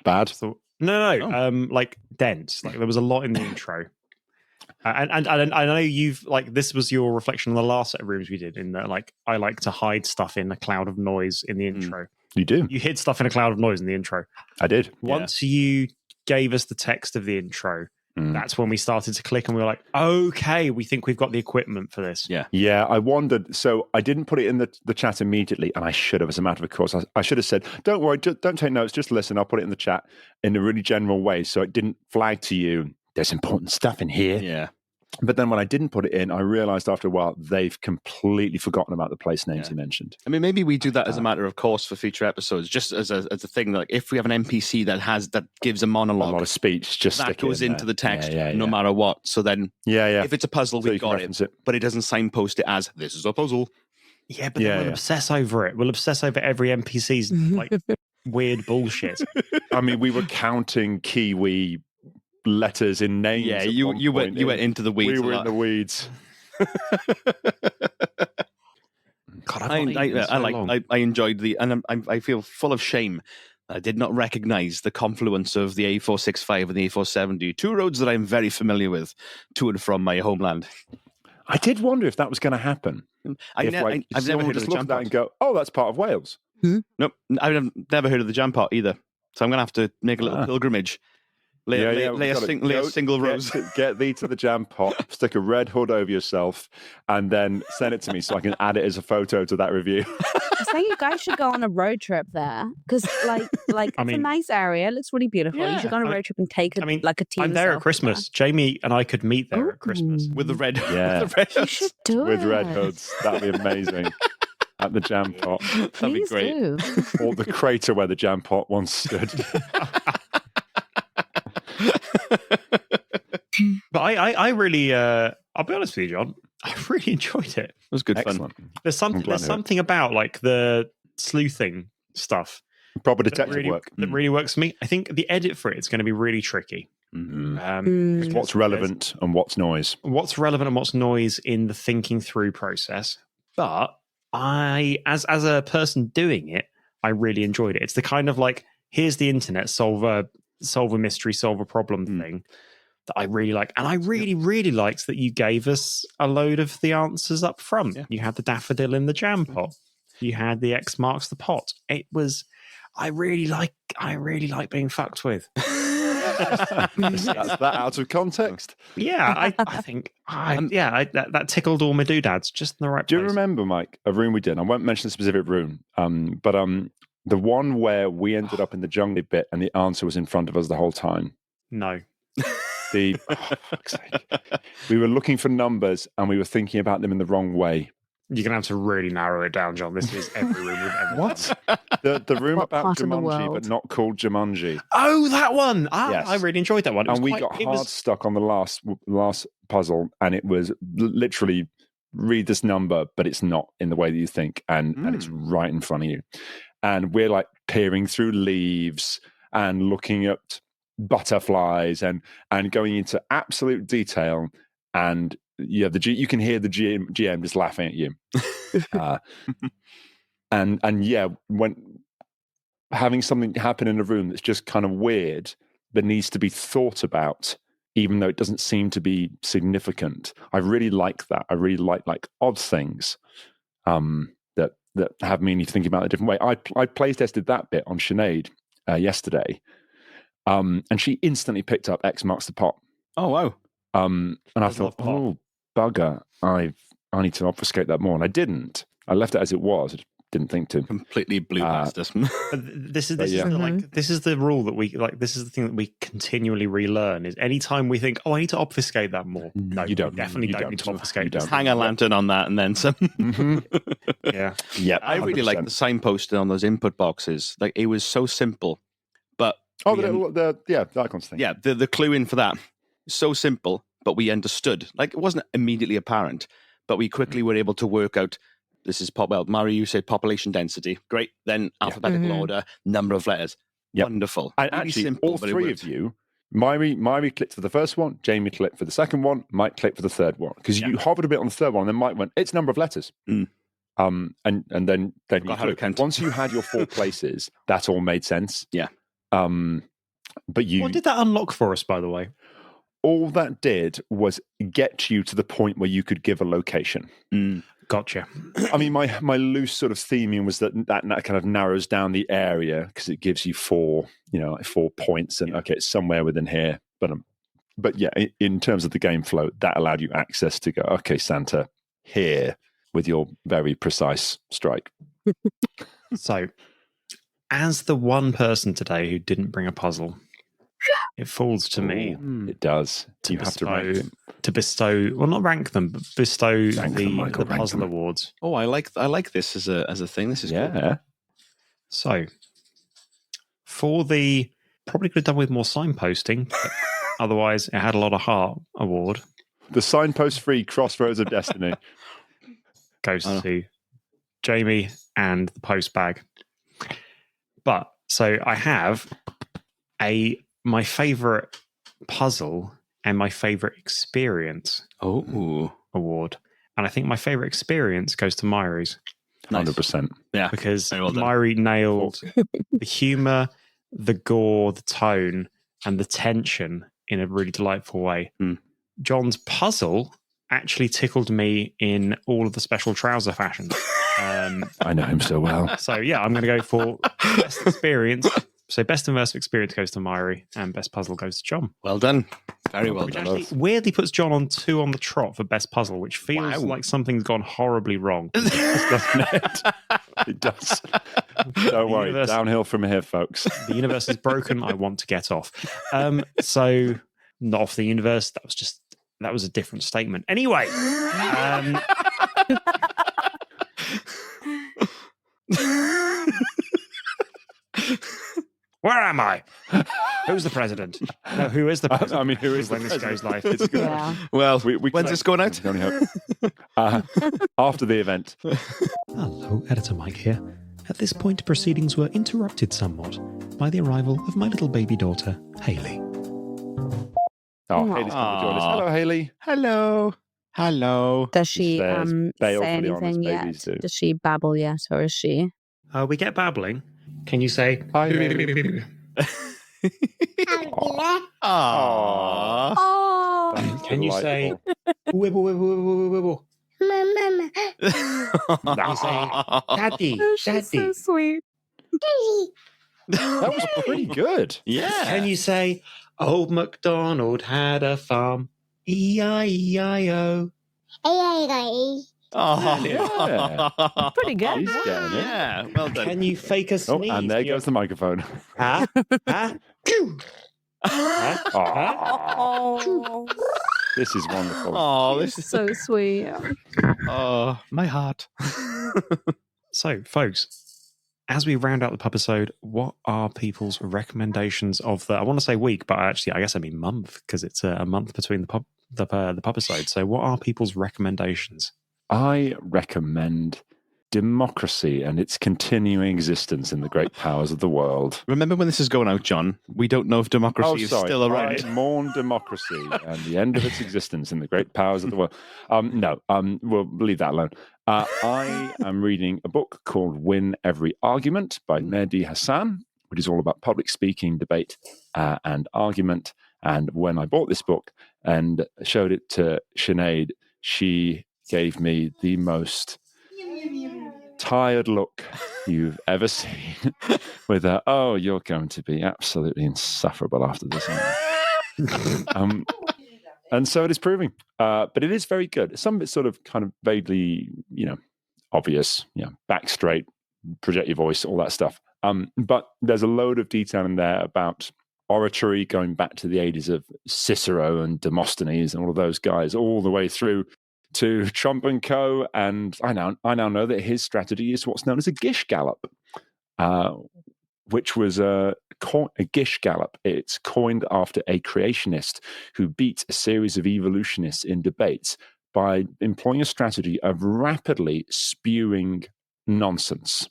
Bad. No, like dense. Like there was a lot in the intro. And I know you've like this was your reflection on the last set of rooms we did. In that, like I like to hide stuff in a cloud of noise in the intro. You do. You hid stuff in a cloud of noise in the intro. I did. Once you gave us the text of the intro, that's when we started to click, and we were like, "Okay, we think we've got the equipment for this." Yeah. I wondered. So I didn't put it in the chat immediately, and I should have. As a matter of course, I should have said, "Don't worry, don't take notes. Just listen. I'll put it in the chat in a really general way, so it didn't flag to you. There's important stuff in here." Yeah. But then when I didn't put it in, I realized after a while they've completely forgotten about the place names you mentioned. I mean, maybe we do that as a matter of course for future episodes, just as a thing. Like if we have an NPC that gives a monologue, a lot of speech, just that goes into the text no yeah. matter what. So then, if it's a puzzle, So we you can got reference it, but it doesn't signpost it as this is a puzzle. Yeah, but then we'll obsess over it. We'll obsess over every NPC's like weird bullshit. I mean, we were counting Kiwi letters in names. Yeah, you went into the weeds. We were in the weeds. God, I enjoyed I feel full of shame. I did not recognize the confluence of the A465 and the A470, two roads that I'm very familiar with to and from my homeland. I did wonder if that was going to happen. I've never heard of the look jam at that pot. and go, "Oh, that's part of Wales." Nope, I've never heard of the jam pot either. So I'm going to have to make a little pilgrimage. Lay a single rose. Get thee to the jam pot, stick a red hood over yourself, and then send it to me so I can add it as a photo to that review. I think you guys should go on a road trip there because, like it's a nice area. It looks really beautiful. You should go on a road trip and take a team. I'm there at Christmas. Jamie and I could meet there at Christmas with the red. You should do it with red hoods. That'd be amazing. At the jam pot. That'd be great. Or the crater where the jam pot once stood. But I really, I'll be honest with you, John. I really enjoyed it. It was good Excellent. fun. There's something about like the sleuthing stuff, proper detective work that really works for me. I think the edit for it is going to be really tricky. What's relevant and what's noise? What's relevant and what's noise in the thinking through process. But I, as a person doing it, I really enjoyed it. It's the kind of like, here's the internet, solve a mystery, solve a problem thing that I really like. And I really, really liked that you gave us a load of the answers up front. Yeah. You had the daffodil in the jam pot. You had the X marks the pot. It was, I really like being fucked with. That's that out of context. Yeah, I think that tickled all my doodads just in the right place. Do you remember, Mike, a room we did? I won't mention the specific room, but the one where we ended up in the jungle bit and the answer was in front of us the whole time. No. Fuck's sake. We were looking for numbers and we were thinking about them in the wrong way. You're going to have to really narrow it down, John. This is every room we've ever What? The room about Jumanji, but not called Jumanji. Oh, that one. Yes. I really enjoyed that one. And we got hard stuck on the last puzzle, and it was literally read this number, but it's not in the way that you think, and it's right in front of you. And we're like peering through leaves and looking at butterflies and going into absolute detail. And you can hear the GM just laughing at you. When having something happen in a room that's just kind of weird, that needs to be thought about, even though it doesn't seem to be significant. I really like that. I really like odd things that have me thinking about it a different way. I play tested that bit on Sinead yesterday, and she instantly picked up X marks the pot. Oh wow! And I thought, oh bugger, I need to obfuscate that more, and I didn't. I left it as it was. I didn't think to. Completely blew past us. This is the rule that we like. This is the thing that we continually relearn. Is anytime we think, I need to obfuscate that more. No, you don't. Definitely don't need to obfuscate. Just hang a lantern on that and then some. Yeah. I really like the signposting on those input boxes. Like it was so simple, but the icons thing. Yeah, the clue in for that so simple, but we understood. Like it wasn't immediately apparent, but we quickly were able to work out. This is Mari, you said population density. Great. Then alphabetical order, number of letters. Yep. Wonderful. And really actually, simple, all three of you, Mari clicked for the first one, Jamie clicked for the second one, Mike clicked for the third one. Because you hovered a bit on the third one, and then Mike went, it's number of letters. And then you once you had your 4 places, that all made sense. Yeah. But What did that unlock for us, by the way? all that did was get you to the point where you could give a location. Gotcha. I mean, my loose sort of theming was that kind of narrows down the area because it gives you 4 points, and okay, it's somewhere within here. But yeah, in terms of the game flow, that allowed you access to go, okay, Santa, here with your very precise strike. So, as the one person today who didn't bring a puzzle, it falls to me. It does. You have to rank them. To bestow, well, not rank them, but bestow Rank them, Michael, the rank puzzle them. awards. Oh, I like this as a thing. This is cool. Yeah. So, for the probably could have done with more signposting, but otherwise it had a lot of heart award. The signpost-free Crossroads of Destiny. Goes to Jamie and the post bag. But so I have my favorite puzzle and my favorite experience award. And I think my favorite experience goes to Myri's. 100%. Yeah. Because Very well done. Myri nailed the humor, the gore, the tone, and the tension in a really delightful way. John's puzzle actually tickled me in all of the special trouser fashions. I know him so well. So yeah, I'm going to go for best experience. So best immersive experience goes to Myri, and best puzzle goes to John. Well done. Very well Which done. actually weirdly puts John on 2 on the trot for best puzzle, which feels like something's gone horribly wrong. Doesn't it? It does. Don't worry. universe- Downhill from here, folks. The universe is broken. I want to get off. So not off the universe. That was a different statement. Anyway. Where am I? Who's the president? No, who is the president? I mean, who is when the this president? goes live? It's good. Yeah. Well, We when's this going out? can only hope. After the event. Hello, Editor Mike here. At this point, proceedings were interrupted somewhat by the arrival of my little baby daughter, Hayley. Oh, Hayley's come to join us. Hello, Hayley. Hello. Does she There's say bail for the honest anything babies yet? too. Does she babble yet, or is she? We get babbling. Can you say... Hi, Hayley. Aww. Oh, That's Can you say... delightful. Wibble, wibble, wibble, wibble, wibble. Can you say... Daddy, she's so daddy. sweet. That was pretty good. Yeah. Can you say... Old MacDonald had a farm. E-I-E-I-O. Oh, Yeah. Pretty good. He's getting it. Yeah. Well done. Can you fake a Oh, sneeze? and there goes the microphone. Huh? Huh? Huh? Huh? Oh, This is wonderful. Oh, this is so sweet. my heart. So, folks, as we round out the pubisode, what are people's recommendations of the? I want to say week, but actually, I guess I mean month because it's a month between the pubisode. So, what are people's recommendations? I recommend democracy and its continuing existence in the great powers of the world. Remember when this is going out, John? We don't know if democracy is still around. I mourn democracy and the end of its existence in the great powers of the world. We'll leave that alone. I am reading a book called Win Every Argument by Mehdi Hassan, which is all about public speaking, debate, and argument. And when I bought this book and showed it to Sinead, she gave me the most tired look you've ever seen with a, oh, you're going to be absolutely insufferable after this. And so it is proving. But it is very good. Some of it's sort of kind of vaguely, obvious, back straight, project your voice, all that stuff. But there's a load of detail in there about oratory going back to the ages of Cicero and Demosthenes and all of those guys, all the way through to Trump and co. And I now know that his strategy is what's known as a Gish Gallop, which was a Gish Gallop. It's coined after a creationist who beat a series of evolutionists in debates by employing a strategy of rapidly spewing nonsense.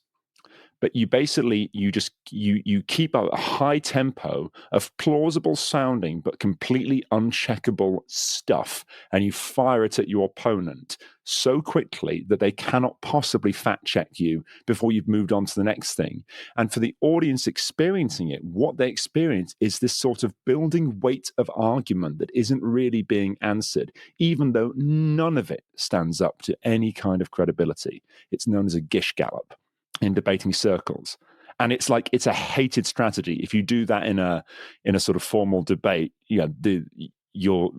but you basically you keep a high tempo of plausible sounding but completely uncheckable stuff, and you fire it at your opponent so quickly that they cannot possibly fact check you before you've moved on to the next thing. And for the audience experiencing it, what they experience is this sort of building weight of argument that isn't really being answered, even though none of it stands up to any kind of credibility. It's known as a gish gallop in debating circles. And it's like, it's a hated strategy. If you do that in a sort of formal debate, you'll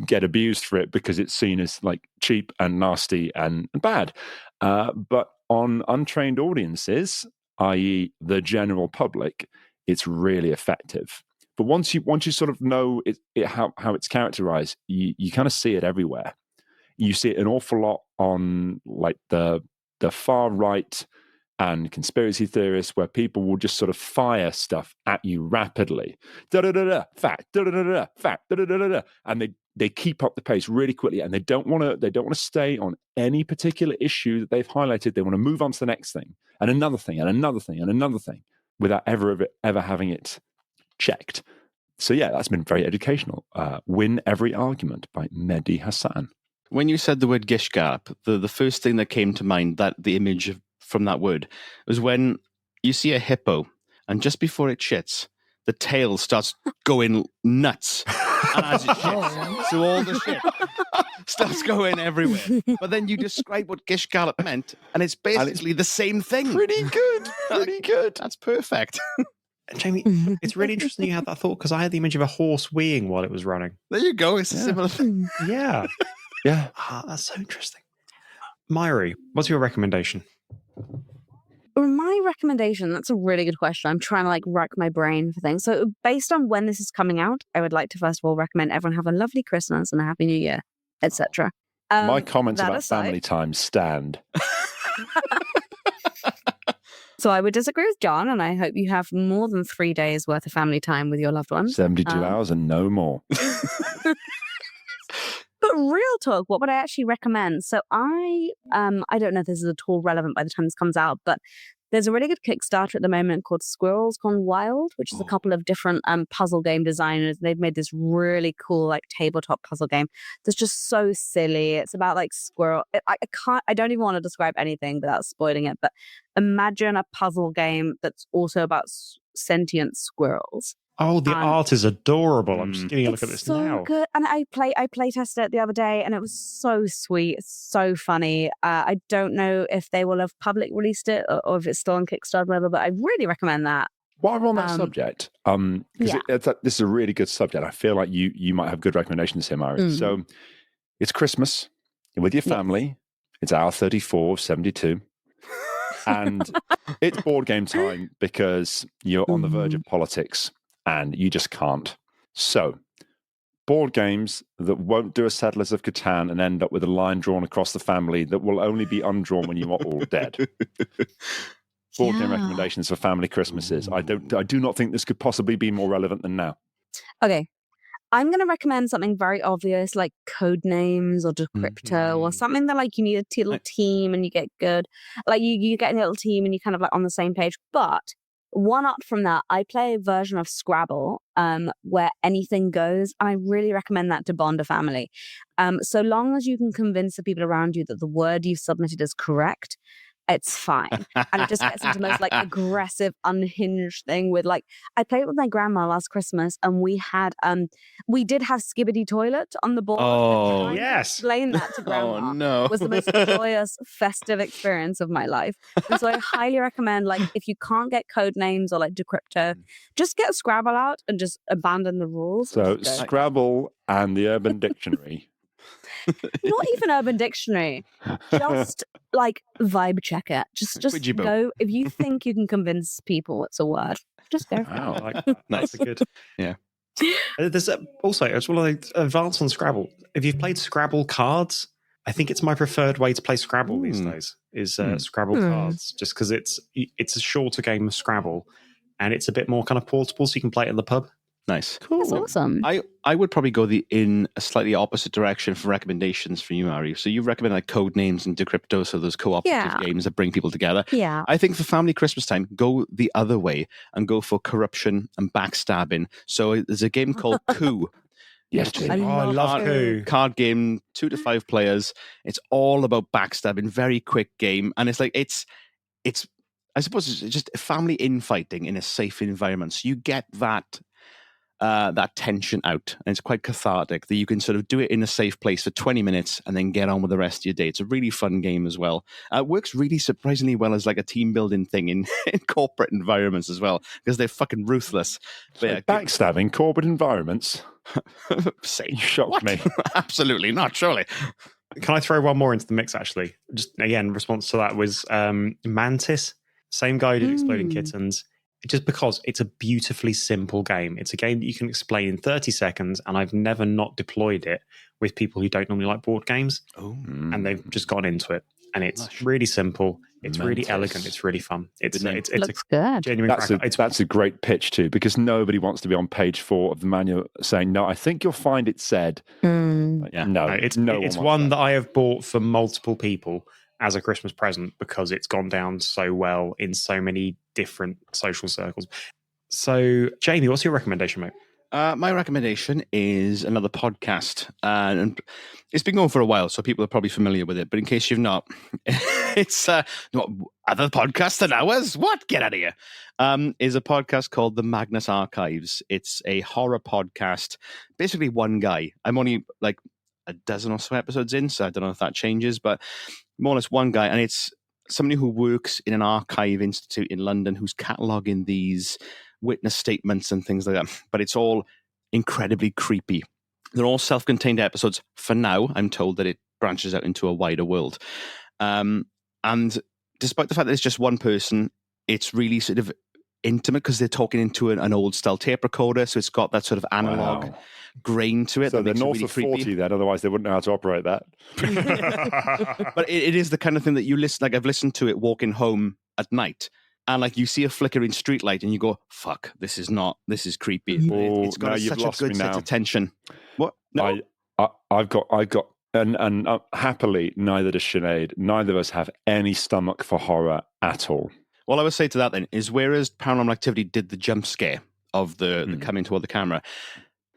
get abused for it because it's seen as like cheap and nasty and bad. But on untrained audiences, i.e. the general public, it's really effective. But once you sort of know how it's characterized, you kind of see it everywhere. You see it an awful lot on like the far right and conspiracy theorists, where people will just sort of fire stuff at you rapidly. Fact, fact, and they keep up the pace really quickly, and they don't want to stay on any particular issue that they've highlighted. They want to move on to the next thing, and another thing, and another thing, and another thing, without ever having it checked. So yeah, that's been very educational. Win Every Argument by Mehdi Hassan. When you said the word gish gallop, the first thing that came to mind, that the image from that word, was when you see a hippo and just before it shits, the tail starts going nuts. And as it shits, so all the shit starts going everywhere. But then you describe what gish gallop meant, and it's basically the same thing. Pretty good. Pretty good. That's perfect. Jamie, it's really interesting you had that thought, because I had the image of a horse weeing while it was running. There you go. It's a similar thing. Yeah. Yeah. That's so interesting. Myri, what's your recommendation? My recommendation, that's a really good question. I'm trying to like rack my brain for things. So based on when this is coming out, I would like to first of all recommend everyone have a lovely Christmas and a happy New Year, etc. My comments about family time stand. So I would disagree with John, and I hope you have more than 3 days worth of family time with your loved ones. 72 hours and no more. But real talk, what would I actually recommend? So I don't know if this is at all relevant by the time this comes out, but there's a really good Kickstarter at the moment called Squirrels Gone Wild, which is a couple of different puzzle game designers. They've made this really cool like tabletop puzzle game that's just so silly. It's about like squirrel. I don't even want to describe anything without spoiling it, but imagine a puzzle game that's also about sentient squirrels. Oh, the art is adorable. I'm just getting a look at this now. It's so good. And I play tested it the other day, and it was so sweet. It's so funny. I don't know if they will have public released it or if it's still on Kickstarter level, but I really recommend that. While we're on that subject, this is a really good subject. I feel like you might have good recommendations here, Myri. So it's Christmas. You're with your family. Yes. It's hour 34 of 72. And it's board game time because you're on the verge of politics. And you just can't. So, board games that won't do a Settlers of Catan and end up with a line drawn across the family that will only be undrawn when you are all dead. Board game recommendations for family Christmases. I do not think this could possibly be more relevant than now. Okay. I'm going to recommend something very obvious like Codenames or Decrypto or something that like you need a little team and you get good. Like you get a little team and you kind of like on the same page. But one up from that, I play a version of Scrabble where anything goes, and I really recommend that to bond a family. So long as you can convince the people around you that the word you've submitted is correct, it's fine. And it just gets into the most like aggressive, unhinged thing with like, I played with my grandma last Christmas and we did have Skibbity Toilet on the board. Oh, and yes. Explain that to grandma. Oh, no. Was the most joyous, festive experience of my life. And so I highly recommend, like, if you can't get Codenames or like Decrypto, just get Scrabble out and just abandon the rules. So Scrabble and the Urban Dictionary. Not even Urban Dictionary. Just like vibe check it. Just go. If you think you can convince people it's a word, just go for it. Like that. Nice. That's good. Yeah. There's also, as well as advance on Scrabble. If you've played Scrabble cards, I think it's my preferred way to play Scrabble these days. Is Scrabble cards, just because it's a shorter game of Scrabble, and it's a bit more kind of portable, so you can play it in the pub. Nice. Cool. That's awesome. I would probably go in a slightly opposite direction for recommendations for you, Ari. So you recommend like code names and Decrypto, so those cooperative games that bring people together. Yeah. I think for family Christmas time, go the other way and go for corruption and backstabbing. So there's a game called Coup. Yes, which is Jamie. I love Coup. card game, 2 to 5 players. It's all about backstabbing, very quick game, and it's I suppose it's just family infighting in a safe environment. So you get that tension out, and it's quite cathartic that you can sort of do it in a safe place for 20 minutes and then get on with the rest of your day. It's a really fun game as well. It works really surprisingly well as like a team building thing in corporate environments as well, because they're fucking ruthless. So backstabbing corporate environments. You shocked me. Absolutely not, surely. Can I throw one more into the mix, actually? Just, again, response to that was Mantis. Same guy who did Exploding Kittens. Just because it's a beautifully simple game. It's a game that you can explain in 30 seconds, and I've never not deployed it with people who don't normally like board games. And they've just gone into it. And it's really simple. It's really elegant. It's really fun. It's looks a good. genuine cracker. That's a great pitch too, because nobody wants to be on page 4 of the manual saying, "No, I think you'll find it said." No, it's one that I have bought for multiple people as a Christmas present because it's gone down so well in so many different social circles. So, Jamie, what's your recommendation, mate? My recommendation is another podcast, and it's been going for a while, so people are probably familiar with it. But in case you've not, it's other podcasts than ours. What? Get out of here! Is a podcast called The Magnus Archives. It's a horror podcast. Basically, one guy. I'm only like a dozen or so episodes in, so I don't know if that changes, but more or less one guy, and it's somebody who works in an archive institute in London who's cataloguing these witness statements and things like that, but it's all incredibly creepy. They're all self-contained episodes for now. I'm told that it branches out into a wider world. And despite the fact that it's just one person, it's really sort of intimate because they're talking into an old style tape recorder, so it's got that sort of analog grain to it. So that they're north really of 40 then, otherwise they wouldn't know how to operate that. But it is the kind of thing that you listen, like I've listened to it walking home at night, and like you see a flickering streetlight and you go, fuck, this is creepy. It's got such a good sense of tension. What? No? I've got and happily, neither does Sinead. Neither of us have any stomach for horror at all. All I would say to that then is, whereas Paranormal Activity did the jump scare of the coming toward the camera,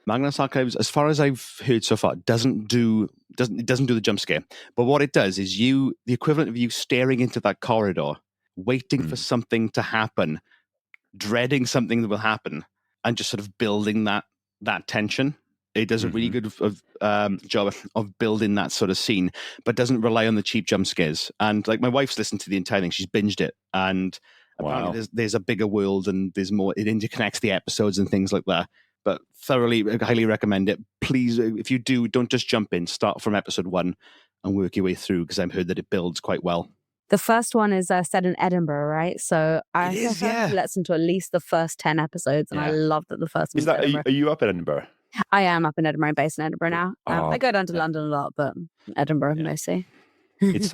Magnus Archives, as far as I've heard so far, doesn't do the jump scare. But what it does is the equivalent of you staring into that corridor, waiting for something to happen, dreading something that will happen, and just sort of building that tension. It does a really good job of building that sort of scene, but doesn't rely on the cheap jump scares. And like my wife's listened to the entire thing, she's binged it, and apparently there's a bigger world and there's more. It interconnects the episodes and things like that. But thoroughly, highly recommend it. Please, if you do, don't just jump in. Start from episode 1 and work your way through, because I've heard that it builds quite well. The first one is set in Edinburgh, right? So I listened to at least the first 10 episodes, and I loved that the first one. Is that are you up in Edinburgh? I am up in Edinburgh. I'm based in Edinburgh now. I go down to London a lot, but Edinburgh mostly. It's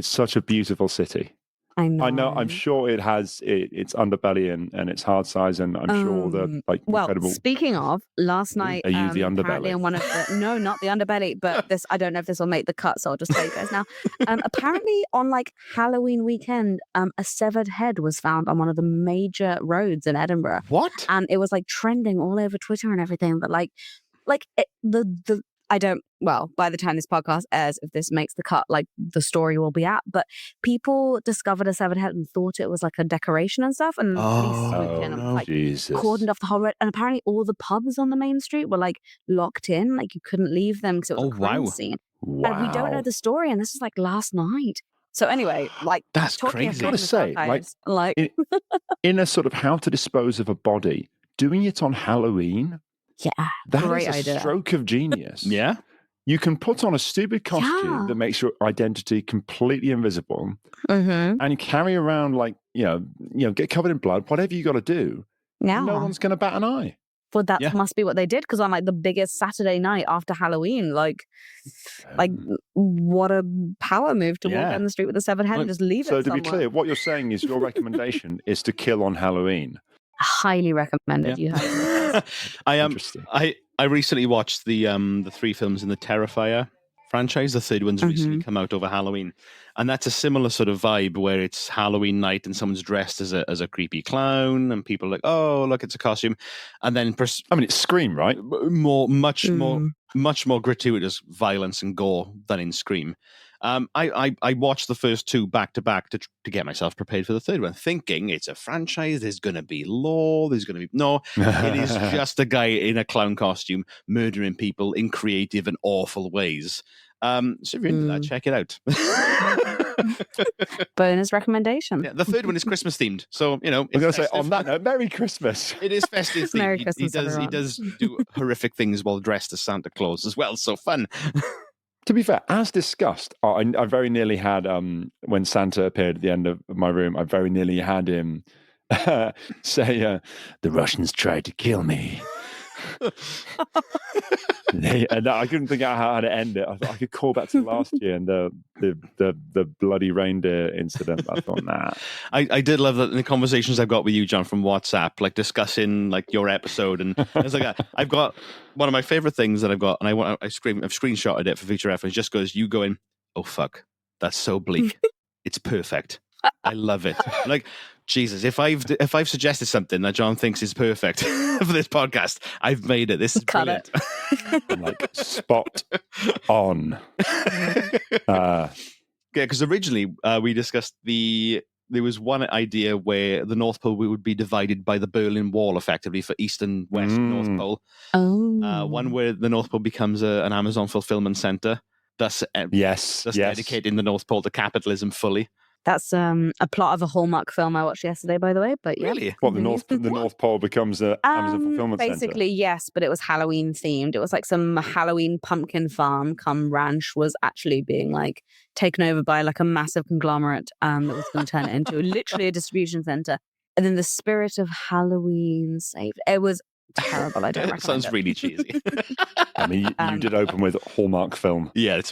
such a beautiful city. I know. I'm sure it has its underbelly and its hard size, and I'm sure the incredible. Speaking of, last night, are you the underbelly? On one of the, no, not the underbelly, but this. I don't know if this will make the cut, so I'll just tell you guys now. Apparently, on like Halloween weekend, a severed head was found on one of the major roads in Edinburgh. What? And it was like trending all over Twitter and everything. But by the time this podcast airs, if this makes the cut, like the story will be out. But people discovered a severed head and thought it was like a decoration and stuff. And police cordoned off the whole road. And apparently all the pubs on the main street were like locked in. Like you couldn't leave them because it was a crime scene. Wow. And we don't know the story. And this is like last night. So anyway, like that's crazy. I've got to say, in a sort of how to dispose of a body, doing it on Halloween. Yeah, that great is a idea. Stroke of genius. Yeah. You can put on a stupid costume that makes your identity completely invisible and carry around get covered in blood, whatever you got to do. Yeah. No one's going to bat an eye. Well, that must be what they did, because on like the biggest Saturday night after Halloween, like what a power move to walk down the street with a severed head and just leave it somewhere. So to be clear, what you're saying is your recommendation is to kill on Halloween. Highly recommended. You heard it. Interesting. I recently watched the 3 films in the Terrifier franchise. The third one's recently come out over Halloween, and that's a similar sort of vibe where it's Halloween night and someone's dressed as a creepy clown, and people are like, "Oh, look, it's a costume," and then it's Scream, right? Much more gratuitous violence and gore than in Scream. I watched the first 2 back to back to get myself prepared for the third one, thinking it's a franchise. There's going to be lore. There's going to be it is just a guy in a clown costume murdering people in creative and awful ways. So if you're into that, check it out. Bonus recommendation. Yeah, the third one is Christmas themed, so I'm going to say on that note, Merry Christmas. It is festive. Merry He Christmas, does do horrific things while dressed as Santa Claus as well. So fun. To be fair, as discussed, I very nearly had, when Santa appeared at the end of my room, I very nearly had him say, the Russians tried to kill me. And I couldn't think out how to end it. I thought I could call back to last year and the bloody reindeer incident. I thought, nah. I did love that in the conversations I've got with you, John, from WhatsApp, like discussing like your episode, and it's like I've got one of my favorite things that I've got, and I've screenshotted it for future reference. Just goes, you going, oh fuck, that's so bleak. It's perfect. I love it. Like, Jesus, if I've suggested something that John thinks is perfect for this podcast, I've made it. This is brilliant. I'm like, spot on. Yeah, because originally we discussed there was one idea where the North Pole would be divided by the Berlin Wall, effectively, for East and West North Pole. Oh. One where the North Pole becomes an Amazon fulfillment center, thus dedicating the North Pole to capitalism fully. That's a plot of a Hallmark film I watched yesterday, by the way. But yeah, really, what the North Pole becomes an Amazon fulfillment center. Basically, yes, but it was Halloween themed. It was like some Halloween pumpkin farm cum ranch was actually being like taken over by like a massive conglomerate that was going to turn it into literally a distribution center. And then the spirit of Halloween saved. It was terrible. I don't recommend it. Sounds really cheesy. I mean, you did open with Hallmark film. Yeah, it's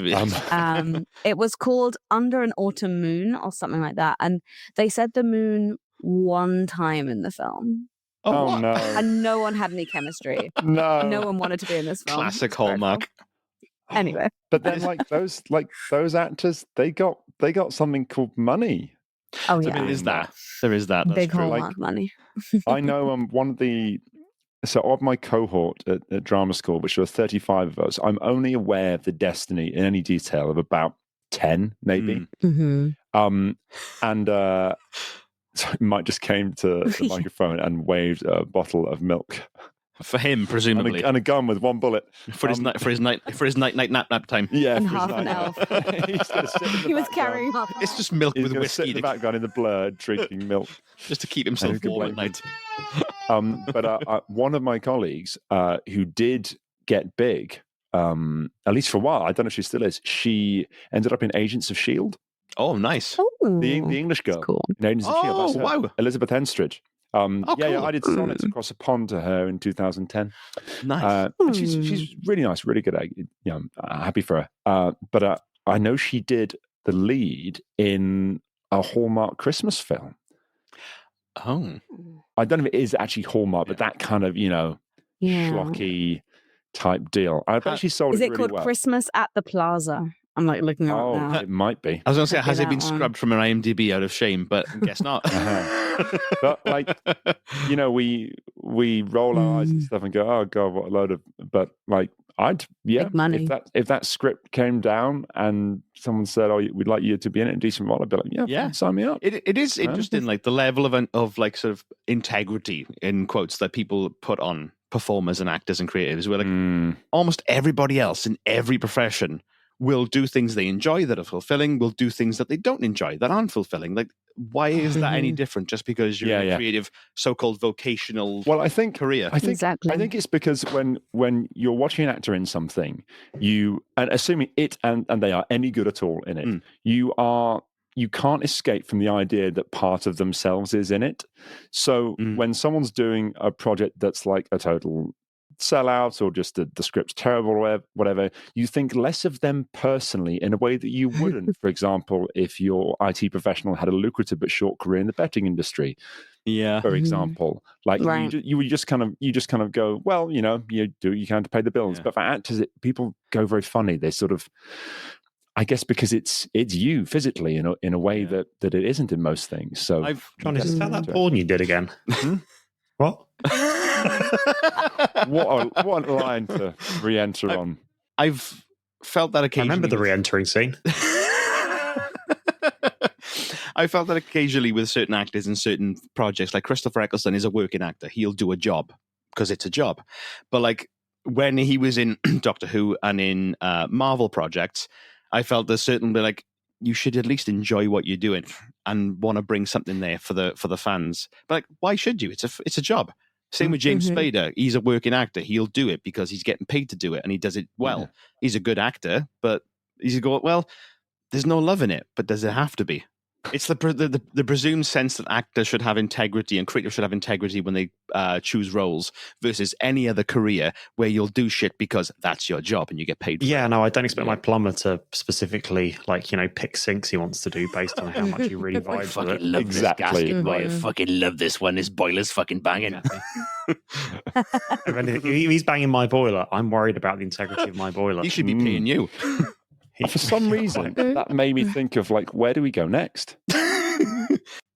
it was called Under an Autumn Moon or something like that, and they said the moon one time in the film. Oh no! And no one had any chemistry. No one wanted to be in this film. Classic Hallmark. Anyway, but then those actors, they got something called money. Oh yeah, there is that. That's big true. Hallmark money. I know one of the. So of my cohort at drama school, which there were 35 of us, I'm only aware of the destiny in any detail of about 10, maybe. Mm-hmm. And so Mike just came to the microphone and waved a bottle of milk for him, presumably, and a gun with one bullet for his night nap time. Yeah, and for half his an night elf. He's gonna sit in the He was background. carrying up. It's just milk He's with gonna whiskey sit in the background in the blur, drinking milk, just to keep himself warm at night. But one of my colleagues who did get big, at least for a while, I don't know if she still is, she ended up in Agents of S.H.I.E.L.D. Oh, nice. The English girl cool. in Agents of S.H.I.E.L.D. That's her. Wow. Elizabeth Henstridge. Cool. Yeah, I did sonnets across a pond to her in 2010. Nice. And she's really nice, really good. I'm happy for her. But I know she did the lead in a Hallmark Christmas film. Oh. I don't know if it is actually Hallmark, but that kind of, schlocky type deal. I bet she sold Is it it really called well. Christmas at the Plaza? I'm like looking it up now. It might be. I was going to say, Could be has it that been one. scrubbed from an IMDb out of shame? But I guess not. But we roll our eyes and stuff and go, oh god, what a load of. But Big money. if that script came down and someone said, oh, we'd like you to be in it in a decent role, I'd be like, yeah, fine, sign me up. It is interesting, like the level of like sort of integrity in quotes that people put on performers and actors and creatives, where like almost everybody else in every profession will do things they enjoy that are fulfilling, will do things that they don't enjoy that aren't fulfilling. Like, why is that any different just because you're in a creative, so-called vocational career? Exactly. I think it's because when you're watching an actor in something, and assuming it and they are any good at all in it, you can't escape from the idea that part of themselves is in it. So when someone's doing a project that's like a total sellout or just the script's terrible or whatever, you think less of them personally in a way that you wouldn't, for example, if your IT professional had a lucrative but short career in the betting industry. Yeah. for example. Like Right. you just kind of go, well, you do what you can to pay the bills. Yeah. But for actors, people go very funny. They sort of, I guess, because it's you physically in a way that it isn't in most things. So, John, is that porn you did again? What? what a line to re-enter on. I've felt that I occasionally. remember the re-entering scene. I felt that occasionally with certain actors in certain projects, like Christopher Eccleston is a working actor. He'll do a job because it's a job. But like when he was in Doctor Who and in Marvel projects, I felt there's certainly like you should at least enjoy what you're doing and want to bring something there for the fans. But like, why should you? It's a job. Same with James Spader. He's a working actor. He'll do it because he's getting paid to do it, and he does it well. Yeah. He's a good actor, but he's go, well, there's no love in it, but does it have to be? It's the presumed sense that actors should have integrity and creators should have integrity when they choose roles versus any other career where you'll do shit because that's your job and you get paid for it. Yeah, no, I don't expect my plumber to specifically, pick sinks he wants to do based on how much he really vibes with it. Love Exactly. this gasket, boy. I fucking love this one. This boiler's fucking banging. If he's banging my boiler, I'm worried about the integrity of my boiler. He should be paying you. For some reason, that made me think of where do we go next?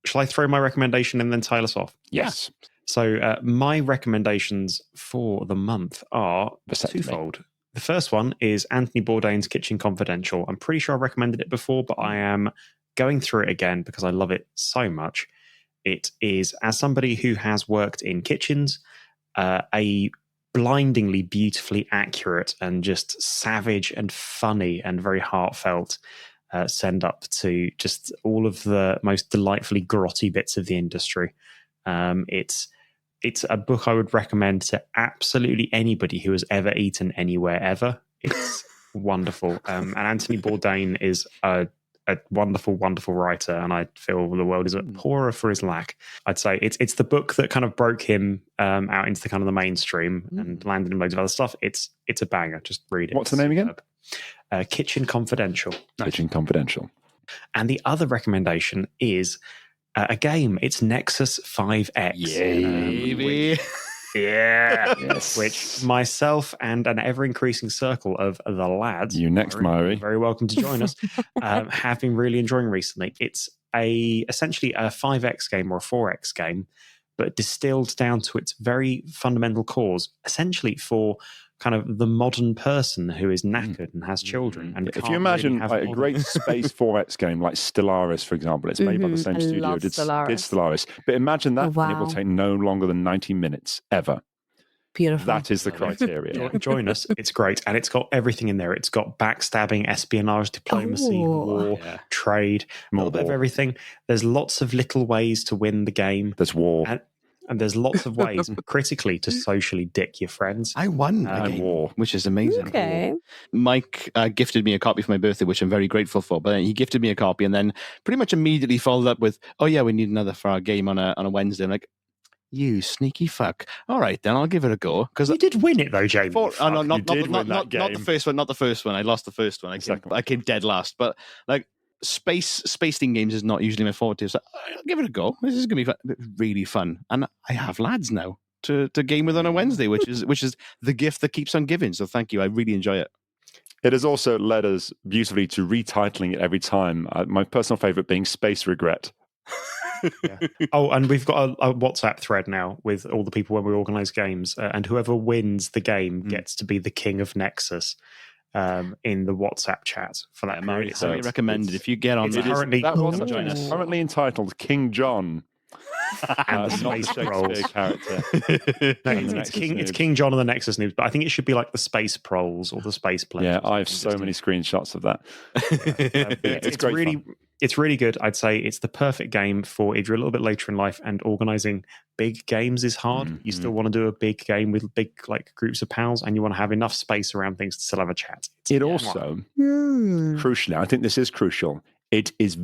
Shall I throw my recommendation and then tail us off? Yes. So my recommendations for the month are twofold. The first one is Anthony Bourdain's Kitchen Confidential. I'm pretty sure I recommended it before, but I am going through it again because I love it so much. It is, as somebody who has worked in kitchens, a blindingly beautifully accurate and just savage and funny and very heartfelt send up to just all of the most delightfully grotty bits of the industry. It's a book I would recommend to absolutely anybody who has ever eaten anywhere ever. It's wonderful. And Anthony Bourdain is a wonderful, wonderful writer, and I feel the world is a poorer for his lack. I'd say it's the book that kind of broke him out into the kind of the mainstream and landed in loads of other stuff. It's a banger. Just read it. What's the name again? Kitchen Confidential. Kitchen Confidential. And the other recommendation is a game. It's Nexus 5X. Baby. Yeah. Yes. Which myself and an ever-increasing circle of the lads, You next, Mari. very welcome to join us, have been really enjoying recently. It's essentially a 5X game or a 4X game, but distilled down to its very fundamental cause, essentially for kind of the modern person who is knackered and has children. And If you imagine a great space 4X game like Stellaris, for example, it's made by the same studio love did Stellaris. Stellaris. But imagine that, and it will Wow. take no longer than 90 minutes ever. Beautiful. That is the criteria. Join us. It's great. And it's got everything in there. It's got backstabbing, espionage, diplomacy, war, trade, a little bit of everything. There's lots of little ways to win the game. There's war. And there's lots of ways, critically, to socially dick your friends. I won a game, war. which is amazing. Okay. Mike gifted me a copy for my birthday, which I'm very grateful for. But then he gifted me a copy and then pretty much immediately followed up with, "Oh yeah, we need another for our game on a Wednesday." I'm like, "You sneaky fuck! All right, then I'll give it a go." Because You did win it though, Jamie. not the first one. Not the first one. I lost the first one. I came dead last. But like space theme games is not usually my forte. So I'll give it a go. This is going to be really fun, and I have lads now to game with on a Wednesday, which is the gift that keeps on giving. So thank you. I really enjoy it. It has also led us beautifully to retitling it every time. My personal favorite being Space Regret. Yeah. Oh, and we've got a WhatsApp thread now with all the people when we organise games, and whoever wins the game gets to be the king of Nexus in the WhatsApp chat for that period. So I recommend it if you get on it's that. currently join us. Currently entitled King John. and the Not the Space Shakespeare Proles. character. No, And the it's Nexus Noobs. King John and the Nexus Noobs, but I think it should be like the Space Proles or the Space Players. Yeah, I have so many screenshots of that. It's great really fun. It's really good. I'd say it's the perfect game for if you're a little bit later in life and organising big games is hard. You still want to do a big game with big groups of pals, and you want to have enough space around things to still have a chat. It also, crucially, I think this is crucial. It is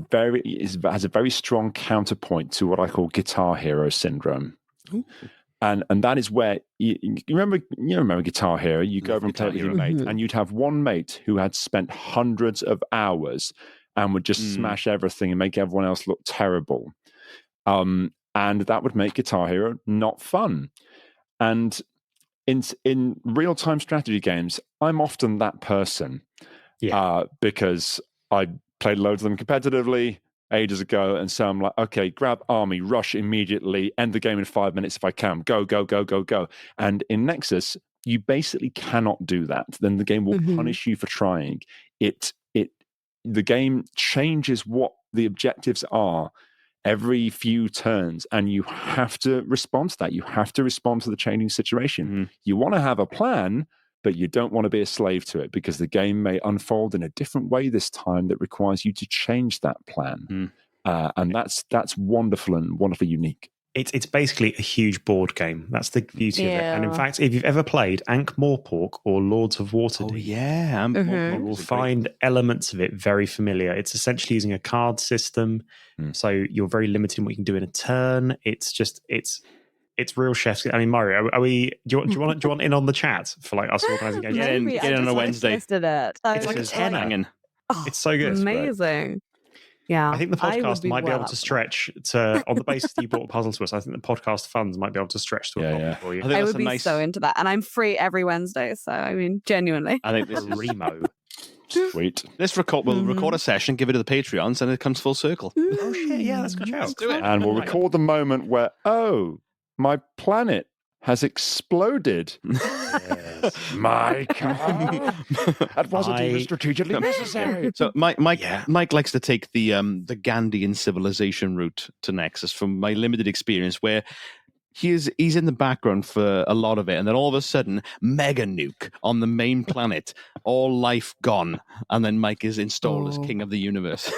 has a very strong counterpoint to what I call Guitar Hero syndrome. Ooh. And that is where you remember Guitar Hero. You go over and play with your mate, and you'd have one mate who had spent hundreds of hours and would just smash everything and make everyone else look terrible. And and that would make Guitar Hero not fun. And in real-time strategy games, I'm often that person because I played loads of them competitively ages ago, and so I'm like, okay, grab army, rush immediately, end the game in 5 minutes if I can, go, go, go, go, go. And in Nexus, you basically cannot do that. Then the game will punish you for trying. The game changes what the objectives are every few turns, and you have to respond to that. You have to respond to the changing situation. You want to have a plan, but you don't want to be a slave to it, because the game may unfold in a different way this time that requires you to change that plan. And that's wonderful and wonderfully unique. It's basically a huge board game. That's the beauty of it. And in fact, if you've ever played Ankh-Morpork or Lords of Waterdeep, you will find elements of it very familiar. It's essentially using a card system, so you're very limited in what you can do in a turn. It's real chef's. I mean, Mario, do you want in on the chat for like us organising games? Get in on a Wednesday. It's like a tenner. Oh, It's so good. amazing. Yeah, I think the podcast might be able to stretch to, on the basis that you brought a puzzle to us, I think the podcast funds might be able to stretch to a copy for you. I would be so into that. And I'm free every Wednesday. So, I mean, genuinely. I think this is Remo. Sweet. We'll record a session, give it to the Patreons, and it comes full circle. Oh, shit. Yeah, let's go. Let's do it. And we'll record the moment where, my planet has exploded. Yes. My God. That wasn't even strategically necessary. So Mike likes to take the Gandhian civilization route to Nexus, from my limited experience, where he's in the background for a lot of it, and then all of a sudden, mega nuke on the main planet, all life gone, and then Mike is installed as king of the universe.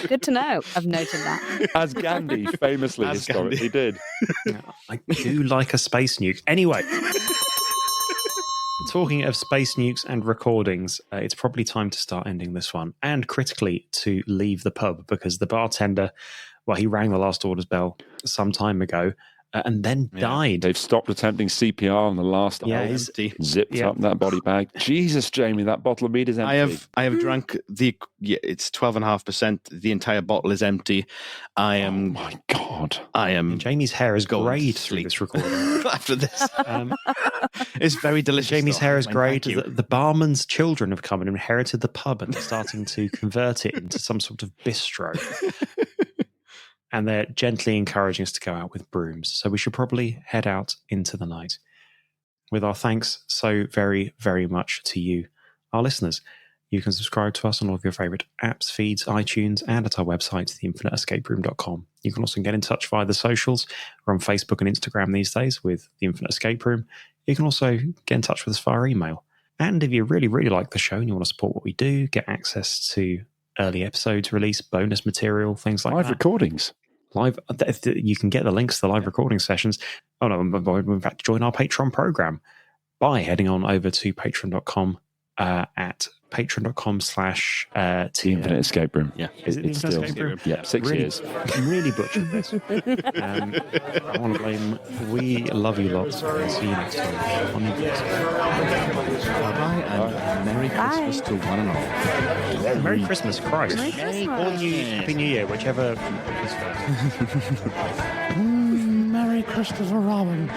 Good to know. I've noted that. As Gandhi famously historically did. I do like a space nuke. Anyway, talking of space nukes and recordings, it's probably time to start ending this one, and critically to leave the pub, because the bartender, he rang the last orders bell some time ago and then died. They've stopped attempting CPR on the last hour. Empty. Zipped up that body bag. Jesus, Jamie, that bottle of mead is empty. I have drunk it's 12.5%. The entire bottle is empty. Oh my God. Jamie's hair is greyed through this recording. After this. It's very delicious. Jamie's hair is greyed. The barman's children have come and inherited the pub and are starting to convert it into some sort of bistro. And they're gently encouraging us to go out with brooms. So we should probably head out into the night. With our thanks so very, very much to you, our listeners. You can subscribe to us on all of your favourite apps, feeds, iTunes, and at our website, theinfiniteescaperoom.com. You can also get in touch via the socials. We're on Facebook and Instagram these days with The Infinite Escape Room. You can also get in touch with us via email. And if you really, really like the show and you want to support what we do, get access to early episodes release, bonus material, things like live that. recordings. You can get the links to the live recording sessions. Oh no, in fact, join our Patreon program by heading on over to patreon.com at patreon.com/ The Infinite Escape Room. Yeah. Is it the Infinite Escape Room? Yeah, 6 years. Really butchered this. I want to blame. We love you lots. See you next time. Bye and Merry Christmas to one and all. Merry Christmas, Christ. Merry Christmas. Or Happy New Year, whichever is first. Merry Christopher Robin.